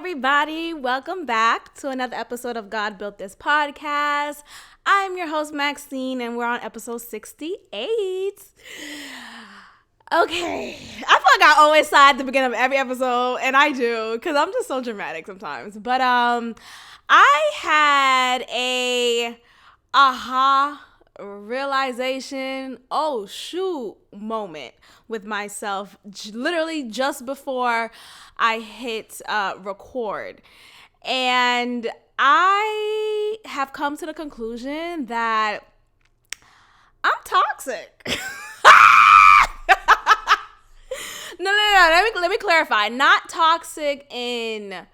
everybody. Welcome back to another episode of God Built This Podcast. I'm your host, Maxine, and we're on episode 68. Okay. I feel like I always sigh at the beginning of every episode, and I do, because I'm just so dramatic sometimes. But I had a aha realization, oh shoot moment with myself literally just before I hit record. And I have come to the conclusion that I'm toxic. No. Let me clarify. Not toxic in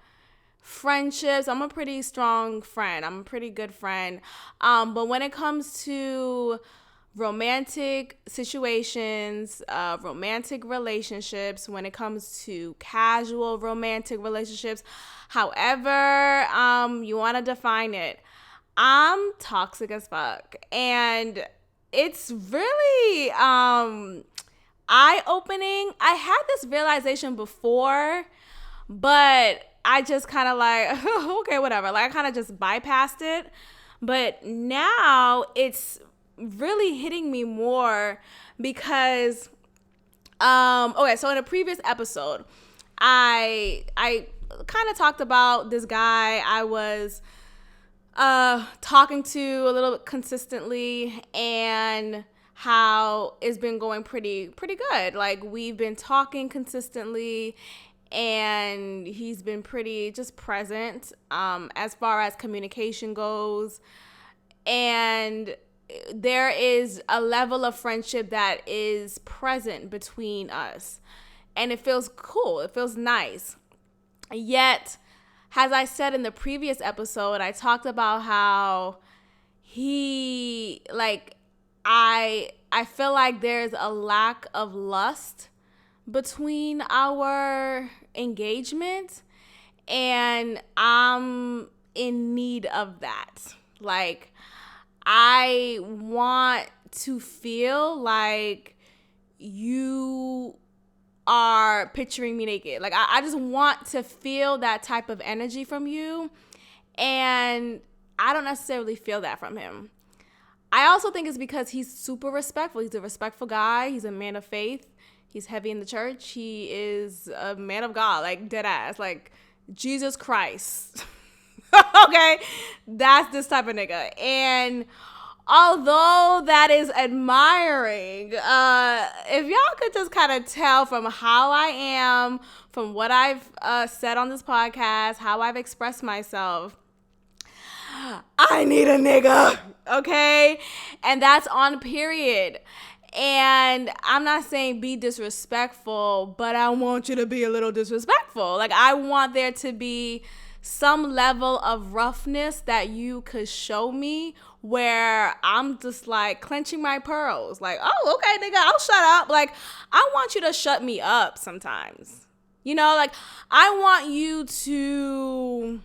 friendships. I'm a pretty strong friend. I'm a pretty good friend. But when it comes to romantic situations, romantic relationships, when it comes to casual romantic relationships, however you want to define it, I'm toxic as fuck. And it's really eye-opening. I had this realization before, but I just kind of like, okay, whatever. Like, I kind of just bypassed it. But now it's really hitting me more because, okay, so in a previous episode, I kind of talked about this guy I was talking to a little bit consistently and how it's been going pretty good. Like, we've been talking consistently and he's been pretty just present as far as communication goes. And there is a level of friendship that is present between us. And it feels cool. It feels nice. Yet, as I said in the previous episode, I talked about how he, like, I feel like there's a lack of lust between our engagement, and I'm in need of that. Like, I want to feel like you are picturing me naked. Like, I just want to feel that type of energy from you, and I don't necessarily feel that from him. I also think it's because he's super respectful. He's a respectful guy. He's a man of faith. He's heavy in the church. He is a man of God, like dead ass, like Jesus Christ. Okay, that's this type of nigga. And although that is admiring, if y'all could just kind of tell from how I am, from what I've said on this podcast, how I've expressed myself, I need a nigga, okay? And that's on period. And I'm not saying be disrespectful, but I want you to be a little disrespectful. Like, I want there to be some level of roughness that you could show me where I'm just like clenching my pearls. Like, oh, okay, nigga, I'll shut up. Like, I want you to shut me up sometimes. You know, like, I want you to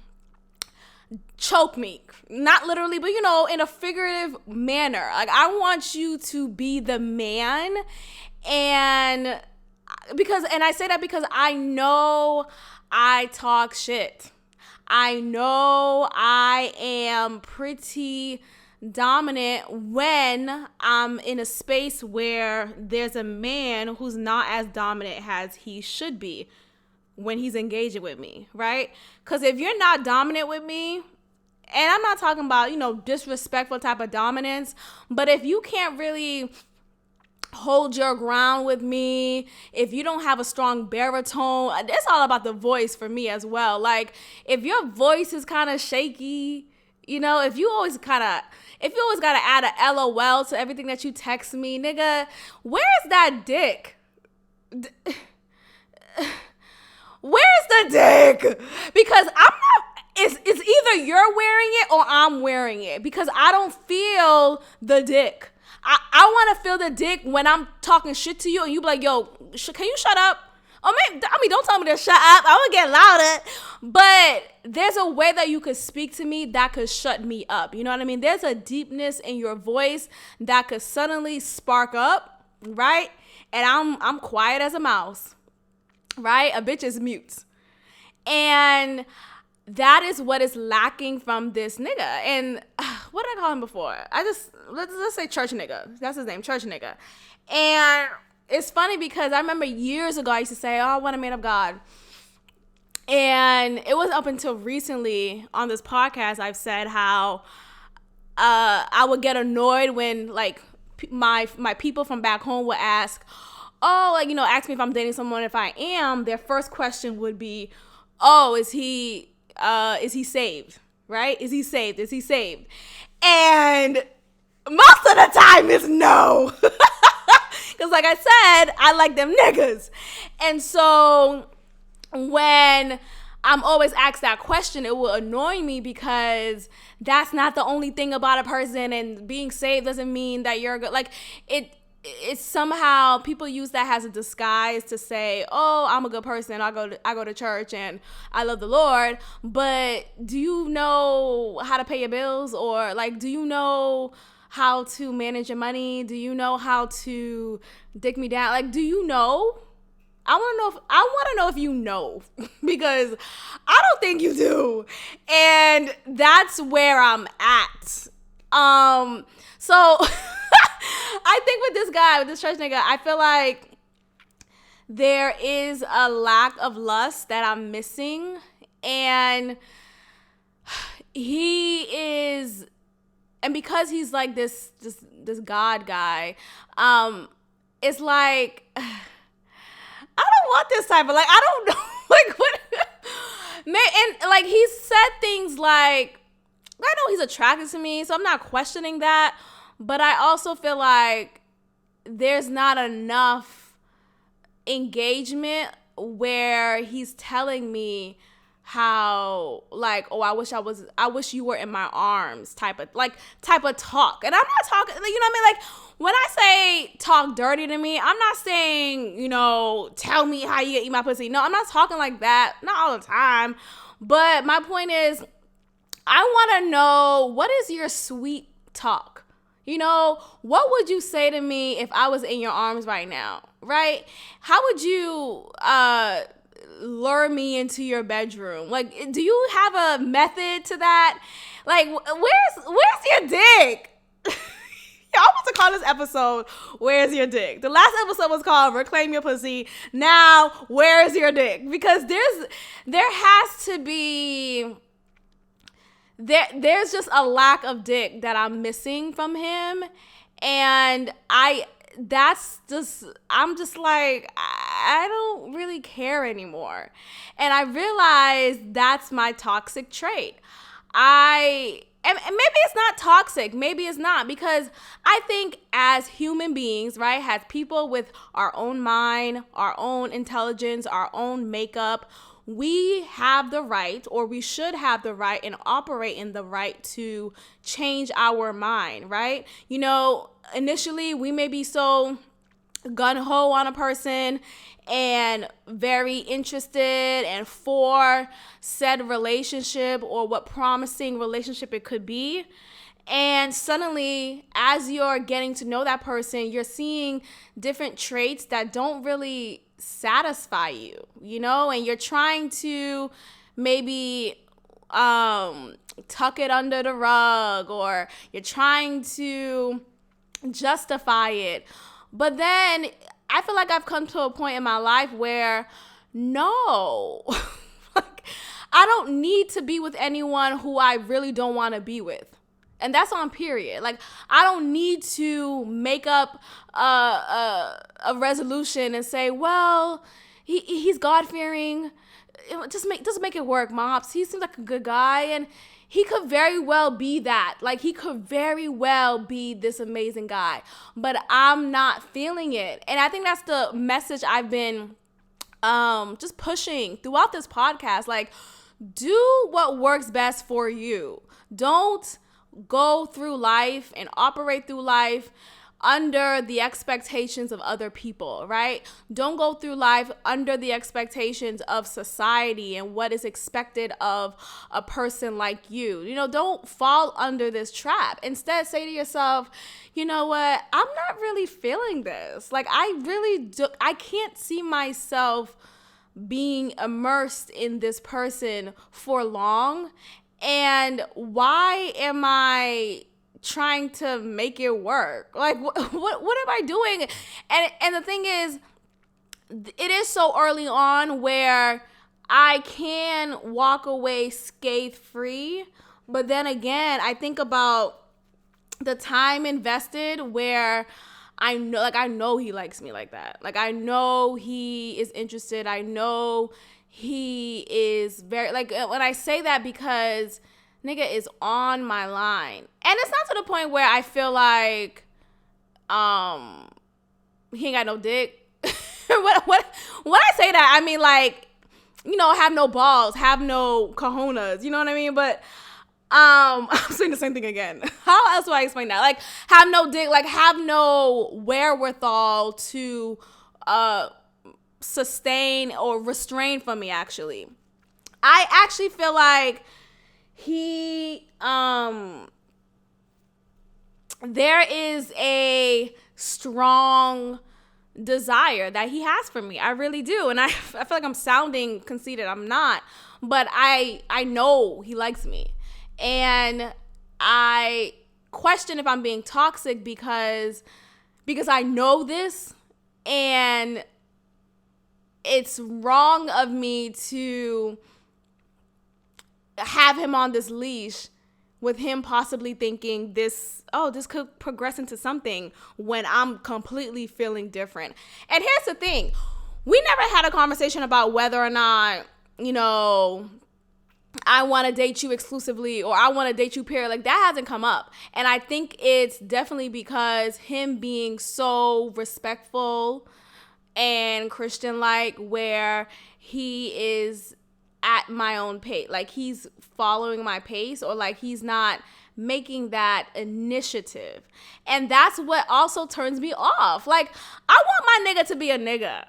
choke me, not literally, but, you know, in a figurative manner. Like, I want you to be the man. And I say that because I know I talk shit. I know I am pretty dominant when I'm in a space where there's a man who's not as dominant as he should be when he's engaging with me, right? Because if you're not dominant with me, and I'm not talking about, you know, disrespectful type of dominance, but if you can't really hold your ground with me, if you don't have a strong baritone, it's all about the voice for me as well. Like, if your voice is kind of shaky, you know, if you always got to add a LOL to everything that you text me, nigga, where's that dick? Where's the dick? Because it's either you're wearing it or I'm wearing it, because I don't feel the dick. I want to feel the dick when I'm talking shit to you and you be like, yo, can you shut up? Oh, man, I mean, don't tell me to shut up. I'm going to get louder. But there's a way that you could speak to me that could shut me up. You know what I mean? There's a deepness in your voice that could suddenly spark up, right? And I'm quiet as a mouse, right? A bitch is mute. And that is what is lacking from this nigga. And what did I call him before? Let's say church nigga. That's his name, church nigga. And it's funny because I remember years ago I used to say, oh, I want a man of God. And it was up until recently on this podcast I've said how I would get annoyed when like my people from back home would ask, oh, like, ask me if I'm dating someone. If I am, their first question would be, oh, is he saved? Right? Is he saved? Is he saved? And most of the time it's no. Because like I said, I like them niggas. And so when I'm always asked that question, it will annoy me because that's not the only thing about a person, and being saved doesn't mean that you're good. Like it's somehow people use that as a disguise to say, oh, I'm a good person. I go to church and I love the Lord. But do you know how to pay your bills? Or like, do you know how to manage your money? Do you know how to dick me down? Like, do you know? I want to know if you know, because I don't think you do. And that's where I'm at. So I think with this guy, with this church nigga, I feel like there is a lack of lust that I'm missing. And because he's like this God guy, it's like, I don't want this type of, like, I don't know, like, what, man, and, like, he said things like, I know he's attracted to me, so I'm not questioning that, but I also feel like there's not enough engagement where he's telling me how, like, oh, I wish you were in my arms type of talk. And I'm not talking, you know what I mean? Like, when I say talk dirty to me, I'm not saying, tell me how you eat my pussy. No, I'm not talking like that. Not all the time. But my point is, I want to know, what is your sweet talk? What would you say to me if I was in your arms right now, right? How would you lure me into your bedroom? Like, do you have a method to that? Like, where's your dick? I want to call this episode "Where's Your Dick?" The last episode was called "Reclaim Your Pussy." Now, where's your dick? Because there has to be there's just a lack of dick that I'm missing from him, and I'm just like, I don't really care anymore. And I realized that's my toxic trait. And maybe it's not toxic. Maybe it's not, because I think as human beings, right, as people with our own mind, our own intelligence, our own makeup, we have the right, or we should have the right and operate in the right to change our mind, right? Initially we may be so gung-ho on a person and very interested and for said relationship or what promising relationship it could be. And suddenly, as you're getting to know that person, you're seeing different traits that don't really satisfy you, and you're trying to maybe tuck it under the rug, or you're trying to justify it. But then I feel like I've come to a point in my life where no, like, I don't need to be with anyone who I really don't want to be with. And that's on period. Like, I don't need to make up a resolution and say, well, he's God-fearing. Just make it work, Mops. He seems like a good guy, and he could very well be that. Like, he could very well be this amazing guy. But I'm not feeling it. And I think that's the message I've been just pushing throughout this podcast. Like, do what works best for you. Don't go through life and operate through life under the expectations of other people, right? Don't go through life under the expectations of society and what is expected of a person like you. Don't fall under this trap. Instead, say to yourself, you know what? I'm not really feeling this. Like, I can't see myself being immersed in this person for long? And why am I trying to make it work? Like, what am I doing? And the thing is, it is so early on where I can walk away scathe-free. But then again, I think about the time invested where I know he likes me like that. Like, I know he is interested. I know he is very, like, when I say that, because nigga is on my line. And it's not to the point where I feel like he ain't got no dick. When I say that, I mean, like, you know, have no balls, have no cojones, you know what I mean? But I'm saying the same thing again. How else do I explain that? Like, have no dick, like, have no wherewithal to sustain or restrain from me, actually. I actually feel like he, there is a strong desire that he has for me. I really do. And I feel like I'm sounding conceited. I'm not. But I know he likes me. And I question if I'm being toxic because I know this, and it's wrong of me to have him on this leash with him possibly thinking this could progress into something when I'm completely feeling different. And here's the thing. We never had a conversation about whether or not, you know, I want to date you exclusively or I want to date you, period. Like, that hasn't come up. And I think it's definitely because him being so respectful and Christian-like, where he is at my own pace. Like, he's following my pace, or like he's not making that initiative. And that's what also turns me off. Like, I want my nigga to be a nigga.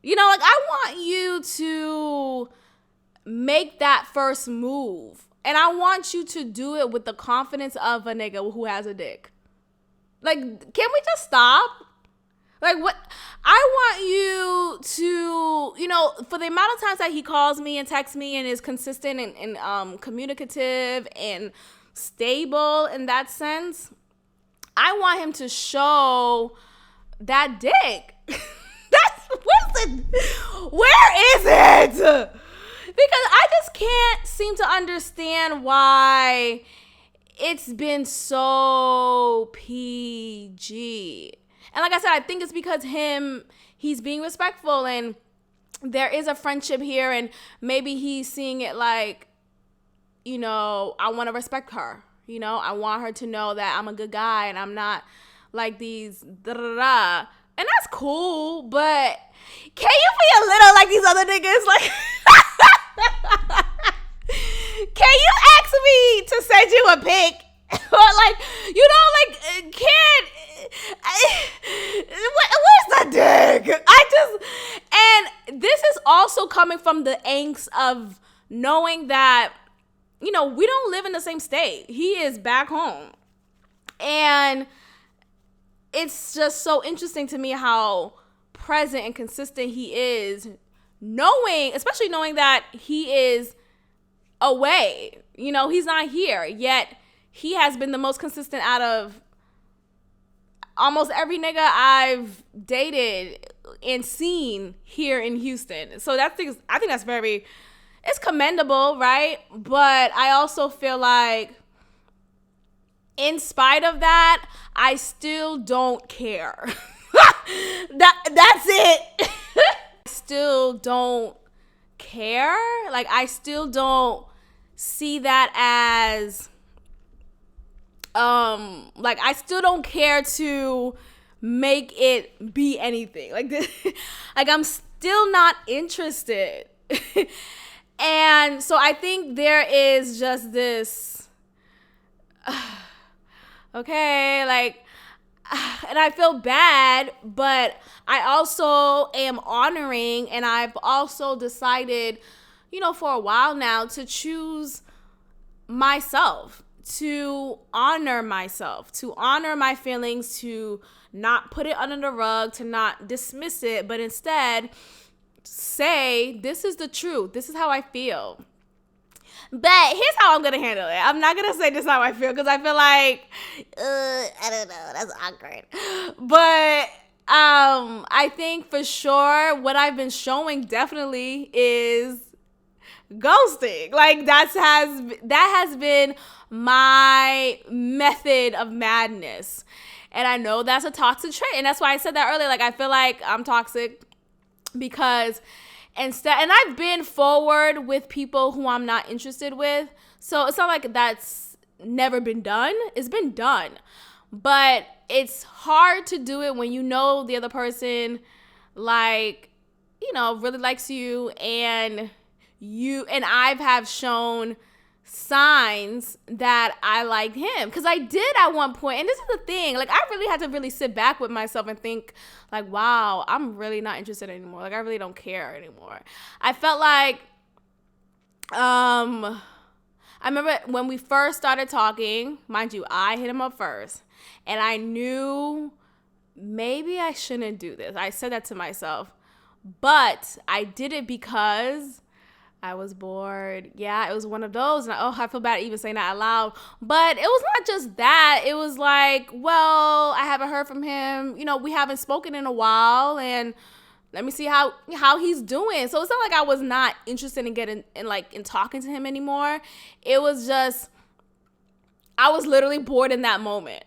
You know, like, I want you to make that first move. And I want you to do it with the confidence of a nigga who has a dick. Like, can we just stop? Like, what? I want you to, you know, for the amount of times that he calls me and texts me and is consistent and communicative and stable in that sense, I want him to show that dick. Where is it? Because I just can't seem to understand why it's been so PG. And like I said, I think it's because he's being respectful and there is a friendship here, and maybe he's seeing it like, you know, I want to respect her. You know, I want her to know that I'm a good guy and I'm not like these da-da-da. And that's cool, but can you be a little like these other niggas? Like, can you ask me to send you a pic? Or like, you know, like, where's the dick? And this is also coming from the angst of knowing that, you know, we don't live in the same state. He is back home. And it's just so interesting to me how present and consistent he is, especially knowing that he is away. You know, he's not here, yet he has been the most consistent out of almost every nigga I've dated and seen here in Houston. So I think that's it's commendable, right? But I also feel like, in spite of that, I still don't care. That's it. I still don't care. Like, I still don't see that as, like, I still don't care to make it be anything. Like, this, like, I'm still not interested. And so I think there is just this, okay, like, and I feel bad, but I also am honoring, and I've also decided, you know, for a while now to choose myself, to honor myself, to honor my feelings, to not put it under the rug, to not dismiss it, but instead say, this is the truth. This is how I feel. But here's how I'm going to handle it. I'm not going to say this is how I feel because I feel like, I don't know, that's awkward. But I think for sure what I've been showing definitely is ghosting. Like that has been my method of madness. And I know that's a toxic trait. And that's why I said that earlier. Like I feel like I'm toxic because and I've been forward with people who I'm not interested with. So it's not like that's never been done. It's been done. But it's hard to do it when you know the other person, like, you know, really likes you and I've have shown signs that I liked him. Because I did at one point, and this is the thing, like I really had to really sit back with myself and think like, wow, I'm really not interested anymore. Like I really don't care anymore. I felt like I remember when we first started talking, mind you, I hit him up first, and I knew maybe I shouldn't do this. I said that to myself, but I did it because I was bored. Yeah, it was one of those. And I feel bad even saying that out loud. But it was not just that. It was like, well, I haven't heard from him. You know, we haven't spoken in a while. And let me see how he's doing. So it's not like I was not interested in getting in talking to him anymore. It was just, I was literally bored in that moment.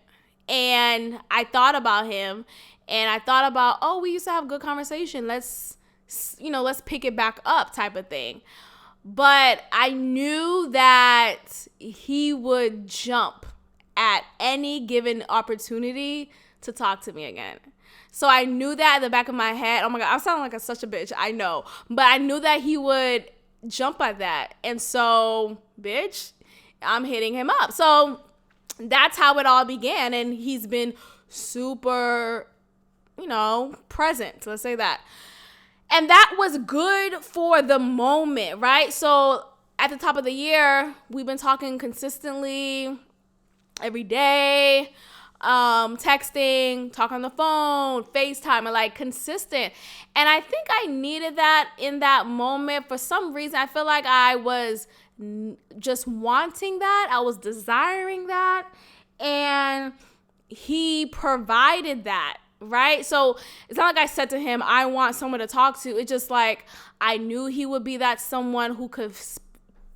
And I thought about him. And I thought about, oh, we used to have good conversation. Let's pick it back up type of thing. But I knew that he would jump at any given opportunity to talk to me again. So I knew that in the back of my head. Oh my God, I'm sounding like such a bitch. I know. But I knew that he would jump at that. And so, bitch, I'm hitting him up. So that's how it all began. And he's been super, present. Let's say that. And that was good for the moment, right? So at the top of the year, we've been talking consistently every day, texting, talk on the phone, FaceTime, and like consistent. And I think I needed that in that moment. For some reason, I feel like I was just wanting that. I was desiring that. And he provided that. Right? So it's not like I said to him, I want someone to talk to. It's just like I knew he would be that someone who could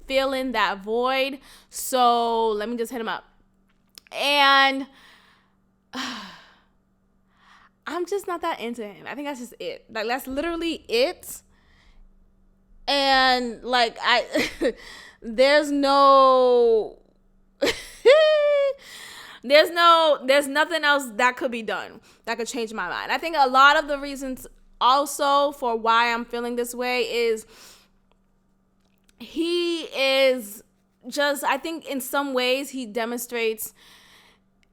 fill in that void. So let me just hit him up. And I'm just not that into him. I think that's just it. Like that's literally it. And like there's nothing else that could be done that could change my mind. I think a lot of the reasons also for why I'm feeling this way is he is just, I think in some ways he demonstrates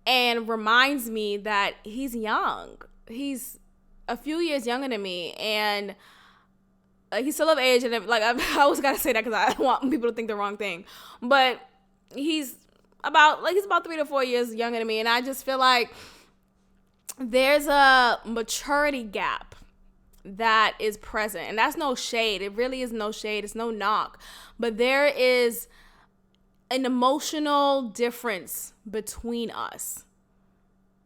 and reminds me that he's young. He's a few years younger than me, and he's still of age, and like I always gotta say that because I don't want people to think the wrong thing, but he's about 3 to 4 years younger than me. And I just feel like there's a maturity gap that is present. And that's no shade. It really is no shade. It's no knock. But there is an emotional difference between us.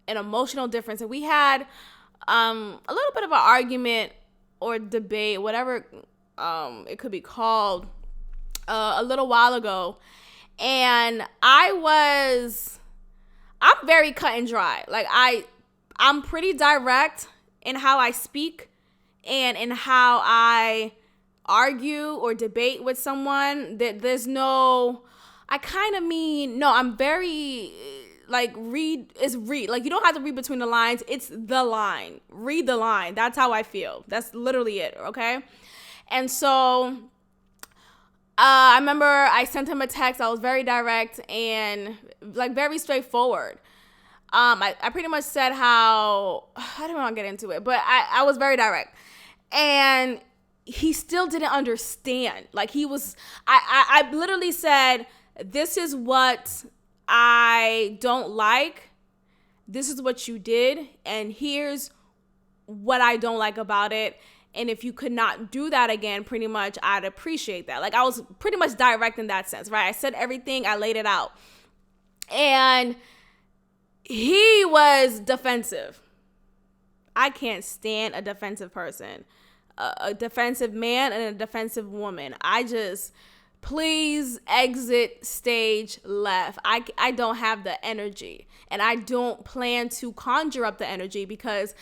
An emotional difference. And we had a little bit of an argument or debate, whatever it could be called, a little while ago. And I'm very cut and dry. Like I'm pretty direct in how I speak and in how I argue or debate with someone. That I'm very read. Like you don't have to read between the lines. It's the line. Read the line. That's how I feel. That's literally it. Okay. And so I remember I sent him a text. I was very direct and very straightforward. I pretty much said how, I don't want to get into it, but I was very direct. And he still didn't understand. Like I literally said, this is what I don't like. This is what you did. And here's what I don't like about it. And if you could not do that again, pretty much, I'd appreciate that. Like, I was pretty much direct in that sense, right? I said everything, I laid it out. And he was defensive. I can't stand a defensive person, a defensive man and a defensive woman. Please exit stage left. I don't have the energy, and I don't plan to conjure up the energy, because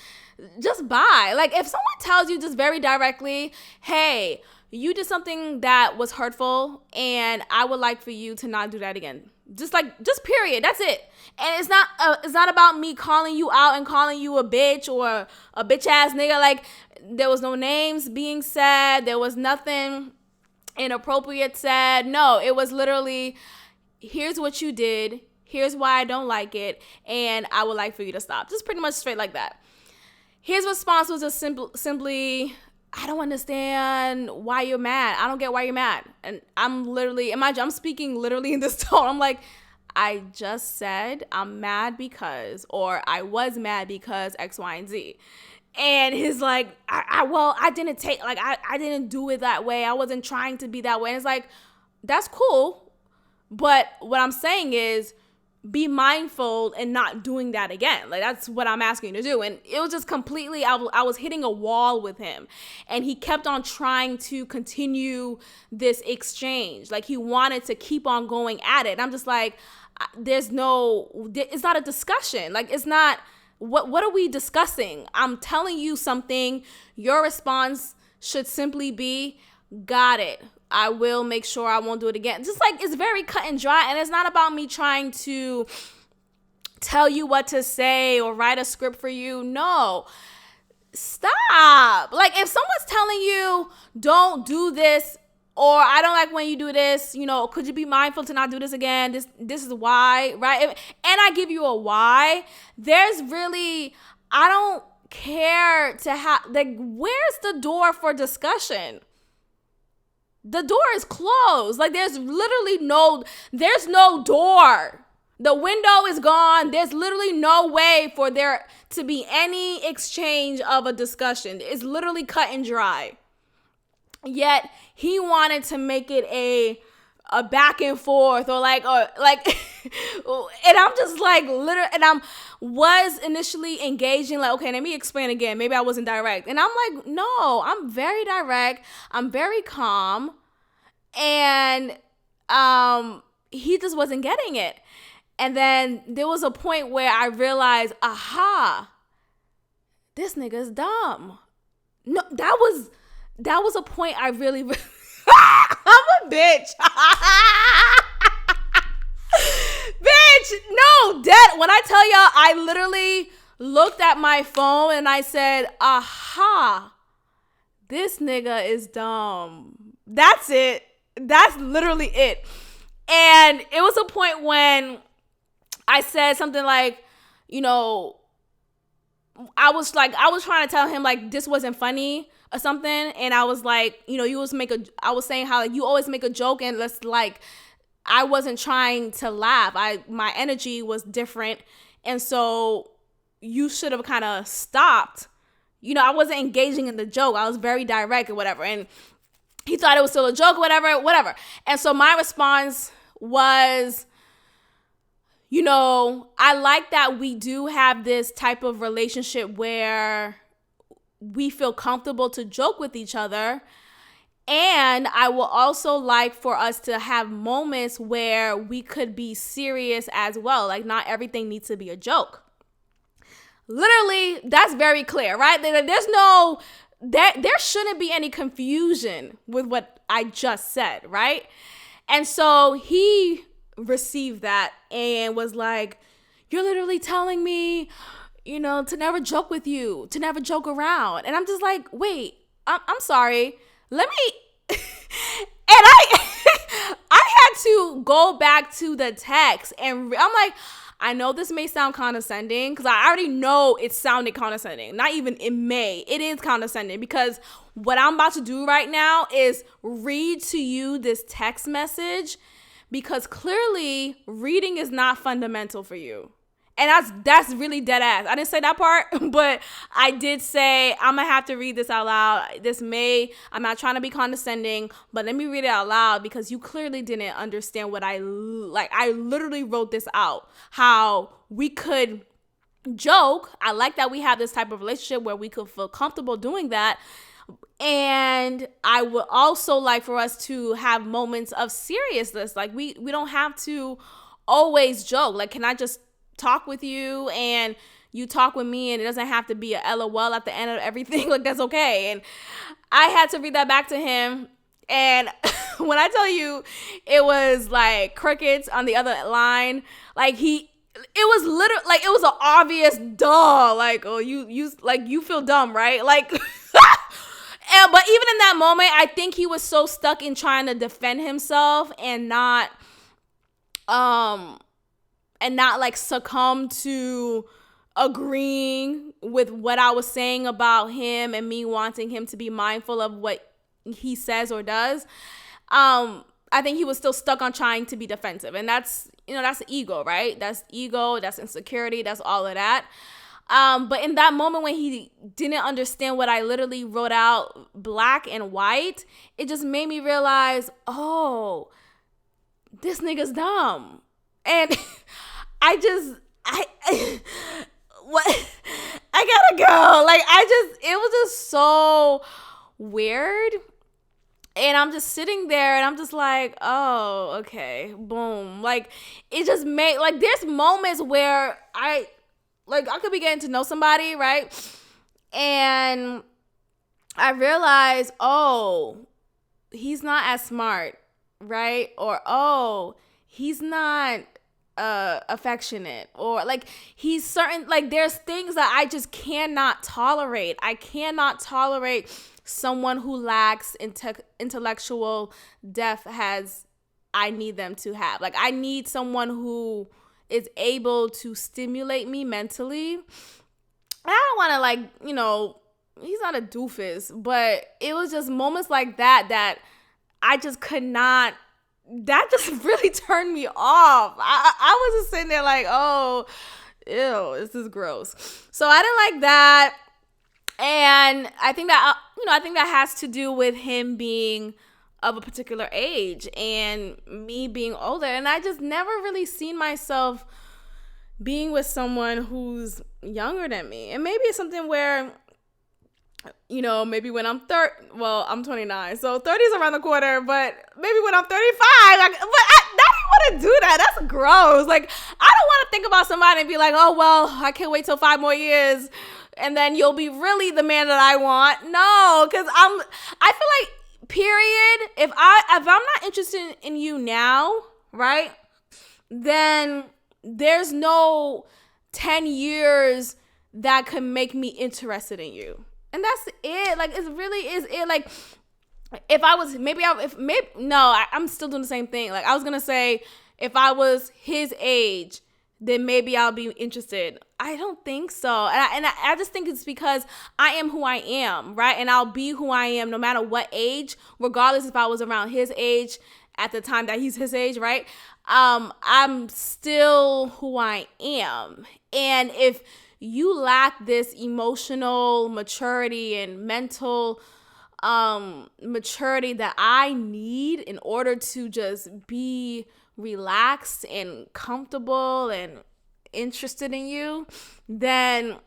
just bye. Like, if someone tells you just very directly, hey, you did something that was hurtful and I would like for you to not do that again. Just period. That's it. And it's not about me calling you out and calling you a bitch or a bitch ass nigga. Like, there was no names being said. There was nothing inappropriate said. No, it was literally, here's what you did. Here's why I don't like it. And I would like for you to stop. Just pretty much straight like that. His response was just simply, I don't understand why you're mad. I don't get why you're mad. And I'm literally, I'm speaking literally in this tone. I'm like, I just said I'm mad because, or I was mad because X, Y, and Z. And he's like, I didn't do it that way. I wasn't trying to be that way. And it's like, that's cool. But what I'm saying is, be mindful and not doing that again. Like, that's what I'm asking you to do. And it was just completely, I was hitting a wall with him, and he kept on trying to continue this exchange. Like, he wanted to keep on going at it. And I'm just like, it's not a discussion. Like, it's not, what are we discussing? I'm telling you something. Your response should simply be, got it. I will make sure I won't do it again. Just like, it's very cut and dry. And it's not about me trying to tell you what to say or write a script for you. No, stop. Like, if someone's telling you, don't do this, or I don't like when you do this, could you be mindful to not do this again? This is why, right? And I give you a why. There's really, I don't care to have, like, where's the door for discussion? The door is closed. Like, there's no door. The window is gone. There's literally no way for there to be any exchange of a discussion. It's literally cut and dry. Yet he wanted to make it a back and forth, or and I'm just like, literally, and was initially engaging, like, okay, let me explain again. Maybe I wasn't direct. And I'm like, no, I'm very direct. I'm very calm. And he just wasn't getting it. And then there was a point where I realized, aha, this nigga is dumb. No, that was a point I really I'm a bitch. Bitch, no, dead. When I tell y'all, I literally looked at my phone and I said, aha, this nigga is dumb. That's it. That's literally it. And it was a point when I said something like, I was trying to tell him, like, this wasn't funny or something. And I was like, I was saying how, like, you always make a joke, and I wasn't trying to laugh. My energy was different. And so you should have kind of stopped. I wasn't engaging in the joke. I was very direct or whatever. And he thought it was still a joke, whatever. And so my response was, I like that we do have this type of relationship where we feel comfortable to joke with each other. And I will also like for us to have moments where we could be serious as well. Like, not everything needs to be a joke. Literally, that's very clear, right? There shouldn't be any confusion with what I just said, right? And so he received that and was like, you're literally telling me, to never joke with you, to never joke around. And I'm just like, wait, I'm sorry. Let me, and I had to go back to the text, and I'm like, I know this may sound condescending, because I already know it sounded condescending. Not even it may. It is condescending, because what I'm about to do right now is read to you this text message, because clearly reading is not fundamental for you. And that's really dead ass. I didn't say that part, but I did say, I'm going to have to read this out loud. I'm not trying to be condescending, but let me read it out loud because you clearly didn't understand what I literally wrote this out. How we could joke. I like that we have this type of relationship where we could feel comfortable doing that. And I would also like for us to have moments of seriousness. Like we don't have to always joke. Like, can I just talk with you and you talk with me and it doesn't have to be a LOL at the end of everything? Like, that's okay. And I had to read that back to him. And when I tell you it was like crickets on the other line, like it was literally like, it was an obvious duh. Like, oh, you feel dumb, right? Like, but even in that moment, I think he was so stuck in trying to defend himself and not like succumb to agreeing with what I was saying about him and me wanting him to be mindful of what he says or does. I think he was still stuck on trying to be defensive. And that's ego, right? That's ego, that's insecurity, that's all of that. But in that moment when he didn't understand what I literally wrote out black and white, it just made me realize, oh, this nigga's dumb. And what? I gotta go. Like, it was just so weird. And I'm just sitting there and I'm just like, oh, okay, boom. Like, it just made, like, there's moments where I could be getting to know somebody, right? And I realize, oh, he's not as smart, right? Or, oh, he's not affectionate, or like he's certain, like there's things that I just cannot tolerate. I cannot tolerate someone who lacks intellectual depth as I need them to have. Like, I need someone who is able to stimulate me mentally. And I don't want to, like, he's not a doofus, but it was just moments like that I just could not. That just really turned me off. I was just sitting there like, oh, ew, this is gross. So I didn't like that. And I think that has to do with him being of a particular age and me being older. And I just never really seen myself being with someone who's younger than me. And maybe it's something where, maybe when I'm I'm 29, so 30 is around the corner, but maybe when I'm 35, I don't want to do that. That's gross. Like, I don't want to think about somebody and be like, oh, well, I can't wait till 5 more years, and then you'll be really the man that I want. No, because I feel like, period, if I'm not interested in you now, right, then there's no 10 yeres that could make me interested in you. And that's it. Like, it really is it. Like, if I was, I'm still doing the same thing. Like, I was going to say, if I was his age, then maybe I'll be interested. I don't think so. And I just think it's because I am who I am, right? And I'll be who I am no matter what age, regardless if I was around his age at the time that he's his age, right? I'm still who I am. And if you lack this emotional maturity and mental maturity that I need in order to just be relaxed and comfortable and interested in you, then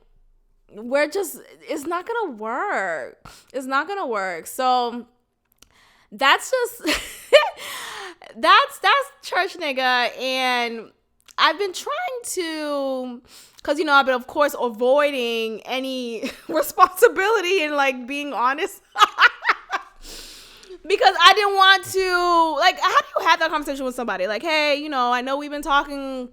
it's not gonna work. It's not gonna work. So that's just that's church nigga. And I've been trying to, because I've been, of course, avoiding any responsibility and like being honest because I didn't want to, like, how do you have that conversation with somebody? Like, hey, I know we've been talking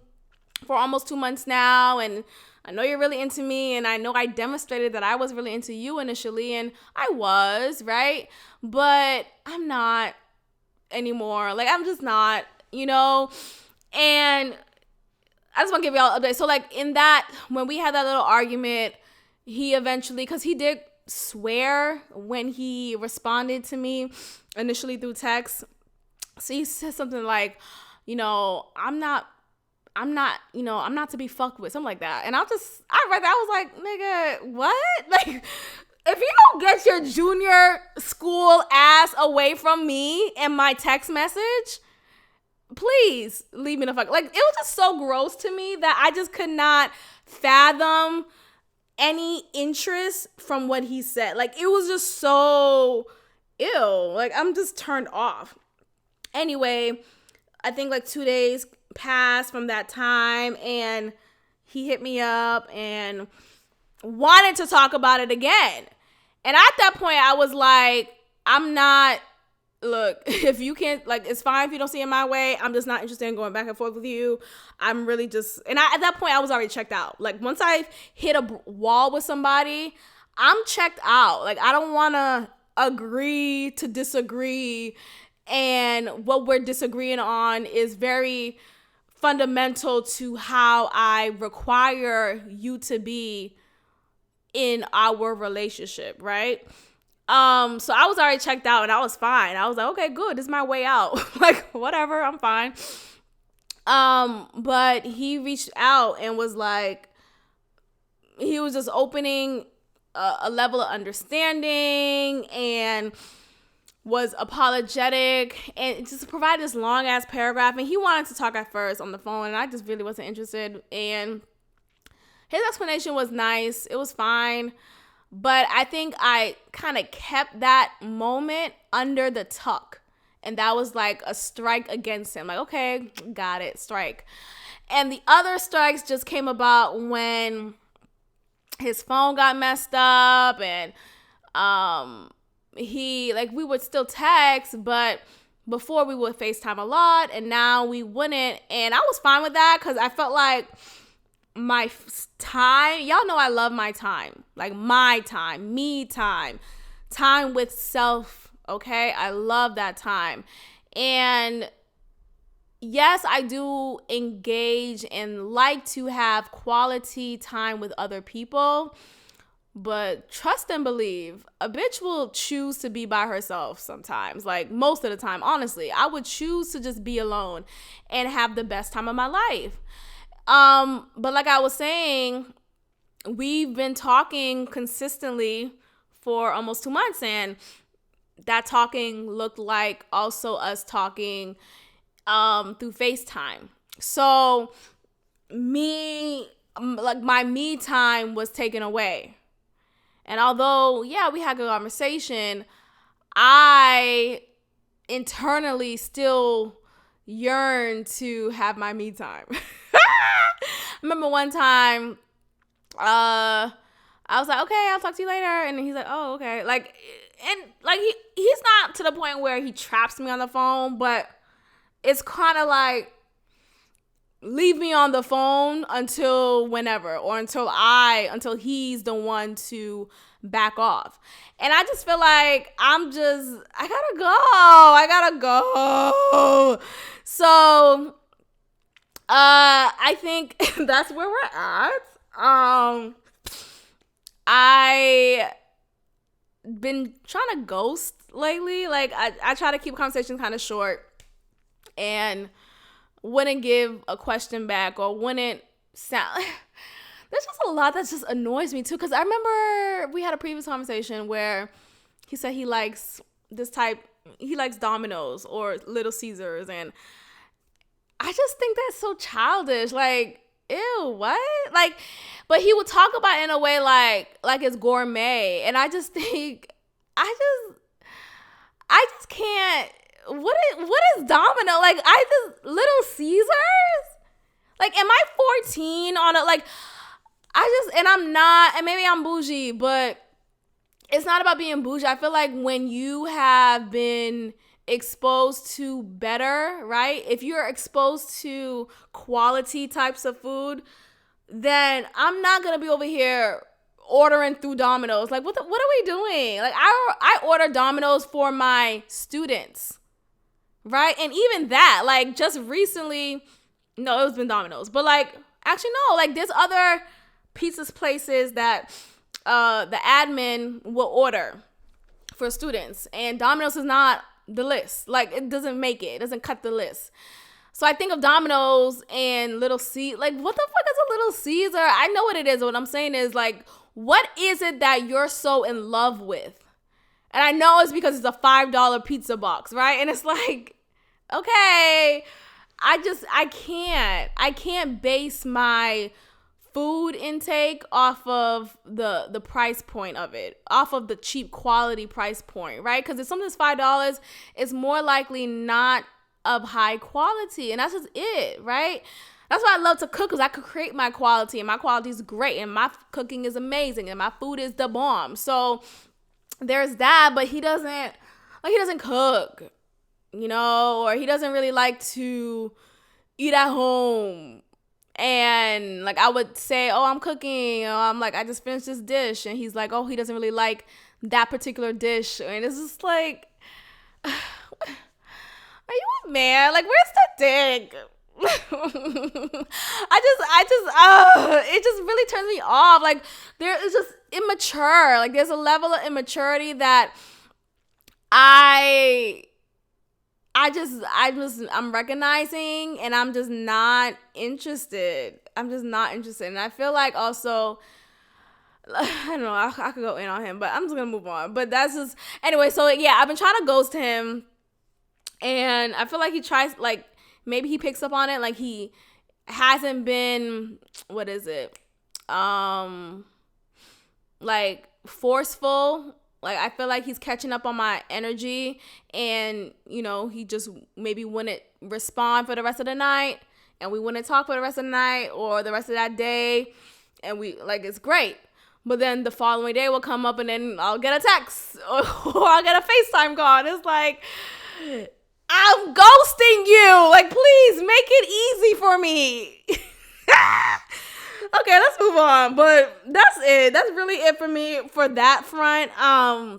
for almost 2 months now, and I know you're really into me, and I know I demonstrated that I was really into you initially, and I was, right? But I'm not anymore. Like, I'm just not, and I just want to give y'all an update. So, like, in that, when we had that little argument, he eventually, because he did swear when he responded to me initially through text. So he said something like, I'm not I'm not to be fucked with, something like that. And I read that, I was like, nigga, what? Like, if you don't get your junior school ass away from me and my text message, please leave me the fuck. Like, it was just so gross to me that I just could not fathom any interest from what he said. Like, it was just so ew. Like, I'm just turned off. Anyway, I think like 2 days passed from that time, and he hit me up and wanted to talk about it again. And at that point, I was like, look, if you can't, like, it's fine if you don't see it my way. I'm just not interested in going back and forth with you. I'm really just, and at that point, I was already checked out. Like, once I hit a wall with somebody, I'm checked out. Like, I don't want to agree to disagree. And what we're disagreeing on is very fundamental to how I require you to be in our relationship, right? So I was already checked out and I was fine. I was like, okay, good. This is my way out. Like, whatever, I'm fine. But he reached out and was like, he was just opening a level of understanding and was apologetic and just provided this long ass paragraph. And he wanted to talk at first on the phone, and I just really wasn't interested. And his explanation was nice. It was fine. But I think I kind of kept that moment under the tuck. And that was like a strike against him. Like, okay, got it, strike. And the other strikes just came about when his phone got messed up, and we would still text, but before we would FaceTime a lot, and now we wouldn't. And I was fine with that because I felt like my time, y'all know I love my time, like my time, me time with self, okay? I love that time. And yes, I do engage and like to have quality time with other people, but trust and believe, a bitch will choose to be by herself sometimes. Like, most of the time, honestly, I would choose to just be alone and have the best time of my life. But like I was saying, we've been talking consistently for almost 2 months, and that talking looked like also us talking through FaceTime. So my me time was taken away. And although, yeah, we had a good conversation, I internally still yearn to have my me time. I remember one time, I was like, okay, I'll talk to you later. And he's like, oh, okay. Like, and like, he's not to the point where he traps me on the phone, but it's kind of like, leave me on the phone until whenever, or until he's the one to back off. And I just feel like I gotta go. So, I think that's where we're at. I been trying to ghost lately. Like, I try to keep conversations kind of short and wouldn't give a question back or wouldn't sound. There's just a lot that just annoys me too, because I remember we had a previous conversation where he said he likes Domino's or Little Caesars, and I just think that's so childish. Like, ew, what? Like, but he would talk about it in a way like it's gourmet, and I just think I just can't. What is Domino? Like, Little Caesars? Like, am I 14 on a, like, and I'm not, and maybe I'm bougie, but it's not about being bougie. I feel like when you have been exposed to better, right? If you're exposed to quality types of food, then I'm not going to be over here ordering through Domino's. Like, what are we doing? Like, I order Domino's for my students. Right? And even that, like, just recently, no, it's been Domino's. But, like, actually, no. Like, there's other pizza places that the admin will order for students. And Domino's is not the list. Like, it doesn't make it. It doesn't cut the list. So I think of Domino's and Little Caesar. Like, what the fuck is a Little Caesar? I know what it is. What I'm saying is, like, what is it that you're so in love with? And I know it's because it's a $5 pizza box, right? And it's like, okay, I can't base my food intake off of the price point of it, off of the cheap quality price point, right? Because if something's $5, it's more likely not of high quality, and that's just it, right? That's why I love to cook, because I could create my quality, and my quality is great, and my cooking is amazing, and my food is the bomb. So there's that, but he doesn't cook, or he doesn't really like to eat at home. And like I would say, oh, I'm cooking, I'm like, I just finished this dish, and he's like, oh, he doesn't really like that particular dish, and it's just like, are you a man? Like, where's the dick? It just really turns me off. Like, there is just immature. Like, there's a level of immaturity that I'm recognizing, and I'm just not interested. And I feel like also, I don't know, I could go in on him, but I'm just gonna move on. But that's just, anyway, so yeah, I've been trying to ghost him, and I feel like he tries, like, maybe he picks up on it. Like, he hasn't been, what is it? Like, forceful. Like, I feel like he's catching up on my energy, and, he just maybe wouldn't respond for the rest of the night, and we wouldn't talk for the rest of the night or the rest of that day, and it's great. But then the following day will come up, and then I'll get a text or I'll get a FaceTime call. And it's like, I'm ghosting you. Like, please make it easy for me. Okay, let's move on. But that's it. That's really it for me for that front. I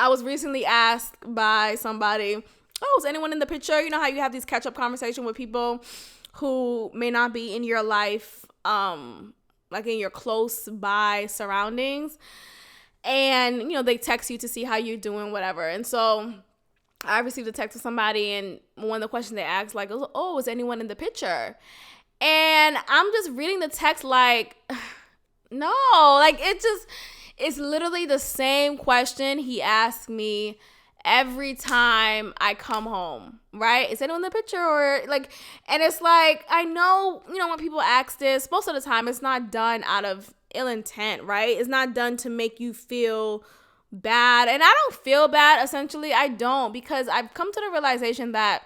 was recently asked by somebody, oh, is anyone in the picture? You know how you have these catch-up conversations with people who may not be in your life, like in your close by surroundings. And, they text you to see how you're doing, whatever. And so I received a text from somebody, and one of the questions they asked, like, oh, is anyone in the picture? And I'm just reading the text like, no, like, it's literally the same question he asks me every time I come home, right? Is anyone in the picture? Or like, and it's like, I know, when people ask this, most of the time it's not done out of ill intent, right? It's not done to make you feel bad. And I don't feel bad, essentially. I don't, because I've come to the realization that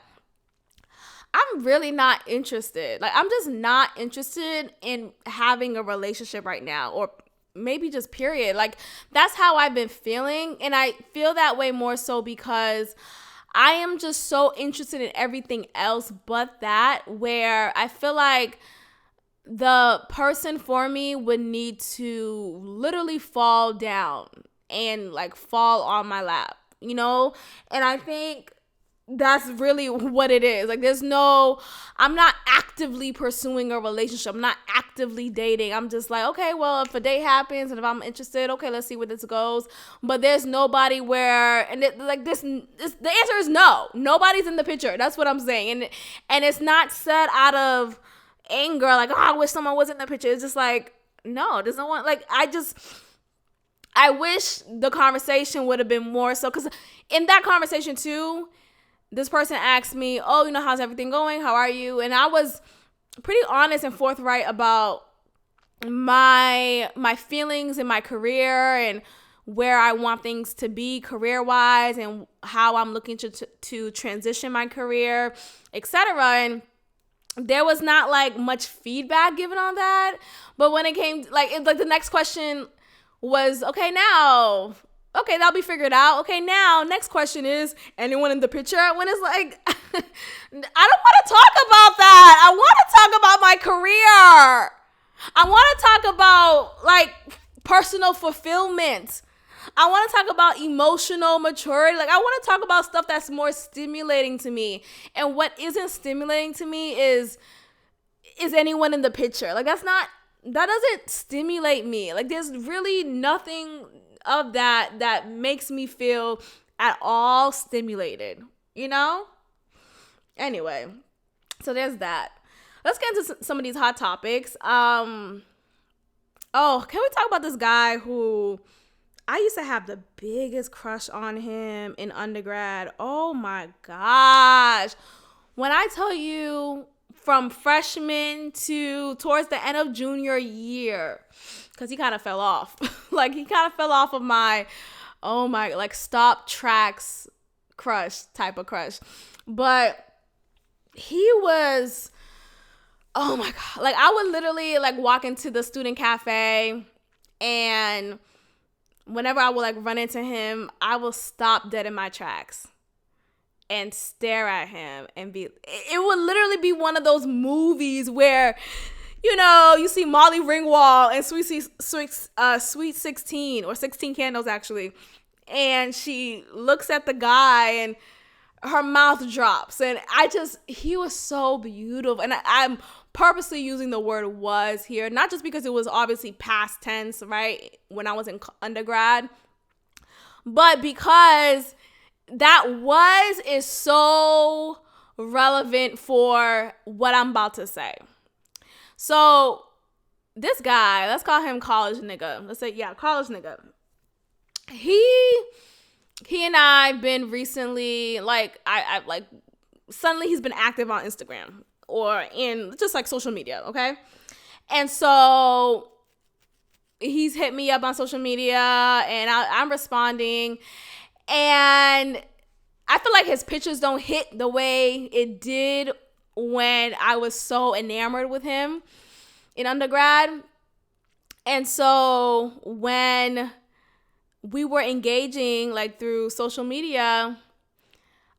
I'm really not interested. Like, I'm just not interested in having a relationship right now, or maybe just period. Like, that's how I've been feeling. And I feel that way more so because I am just so interested in everything else but that, where I feel like the person for me would need to literally fall down and like fall on my lap, And I think that's really what it is. Like, I'm not actively pursuing a relationship. I'm not actively dating. I'm just like, okay, well, if a date happens and if I'm interested, okay, let's see where this goes. But there's nobody where, and the answer is no. Nobody's in the picture. That's what I'm saying. And it's not said out of anger, like, oh, I wish someone was in the picture. It's just like, no, there's no one. Like, I wish the conversation would have been more so, because in that conversation too, this person asked me, oh, how's everything going? How are you? And I was pretty honest and forthright about my feelings in my career and where I want things to be career-wise and how I'm looking to transition my career, etc. And there was not like much feedback given on that. But when it came like the next question was, okay, that'll be figured out. Okay, now, next question is, anyone in the picture? When it's like, I don't want to talk about that. I want to talk about my career. I want to talk about, like, personal fulfillment. I want to talk about emotional maturity. Like, I want to talk about stuff that's more stimulating to me. And what isn't stimulating to me is anyone in the picture. Like, that doesn't stimulate me. Like, there's really nothing of that makes me feel at all stimulated, Anyway, So there's that. Let's get into some of these hot topics. Can we talk about this guy who I used to have the biggest crush on him in undergrad? Oh my gosh. When I tell you, from freshman to towards the end of junior year, because he kind of fell off. Like, he kind of fell off of my, like, stop tracks crush type of crush. But he was, oh my God. Like, I would literally, like, walk into the student cafe, and whenever I would, like, run into him, I will stop dead in my tracks and stare at him and it would literally be one of those movies where, you see Molly Ringwald and Sweet 16 or 16 Candles actually, and she looks at the guy and her mouth drops, and he was so beautiful. And I'm purposely using the word was here, not just because it was obviously past tense, right, when I was in undergrad, but because that is so relevant for what I'm about to say. So this guy, let's call him college nigga. Let's say, yeah, college nigga. He and I've been recently, like, I like, suddenly he's been active on Instagram or in just like social media, okay? And so he's hit me up on social media, and I'm responding. And I feel like his pictures don't hit the way it did when I was so enamored with him in undergrad. And so when we were engaging, like, through social media,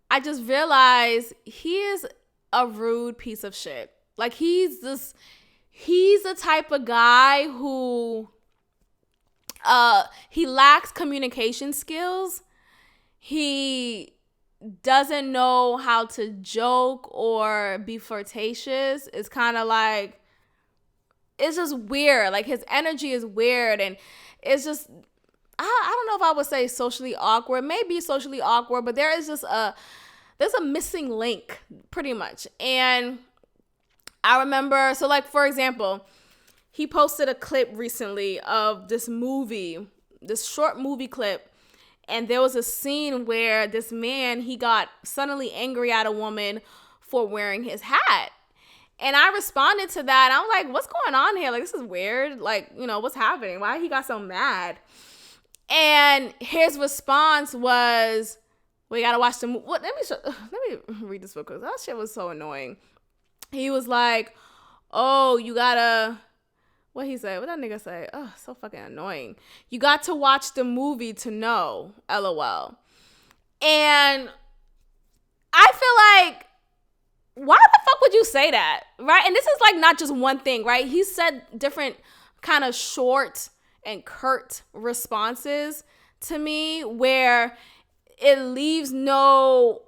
I just realized he is a rude piece of shit. Like, he's the type of guy who he lacks communication skills. He doesn't know how to joke or be flirtatious. It's kind of like, it's just weird. Like, his energy is weird, and it's just, I don't know if I would say socially awkward. Maybe socially awkward, but there is just there's a missing link, pretty much. And I remember, so, like, for example, he posted a clip recently of this short movie clip. And there was a scene where this man, he got suddenly angry at a woman for wearing his hat. And I responded to that. I'm like, what's going on here? Like, this is weird. Like, what's happening? Why he got so mad? And his response was, we got to watch the movie. Let me read this real quick. That shit was so annoying. He was like, oh, you got to... What he say? What that nigga say? Oh, so fucking annoying. You got to watch the movie to know, LOL. And I feel like, why the fuck would you say that, right? And this is, like, not just one thing, right? He said different kind of short and curt responses to me where it leaves no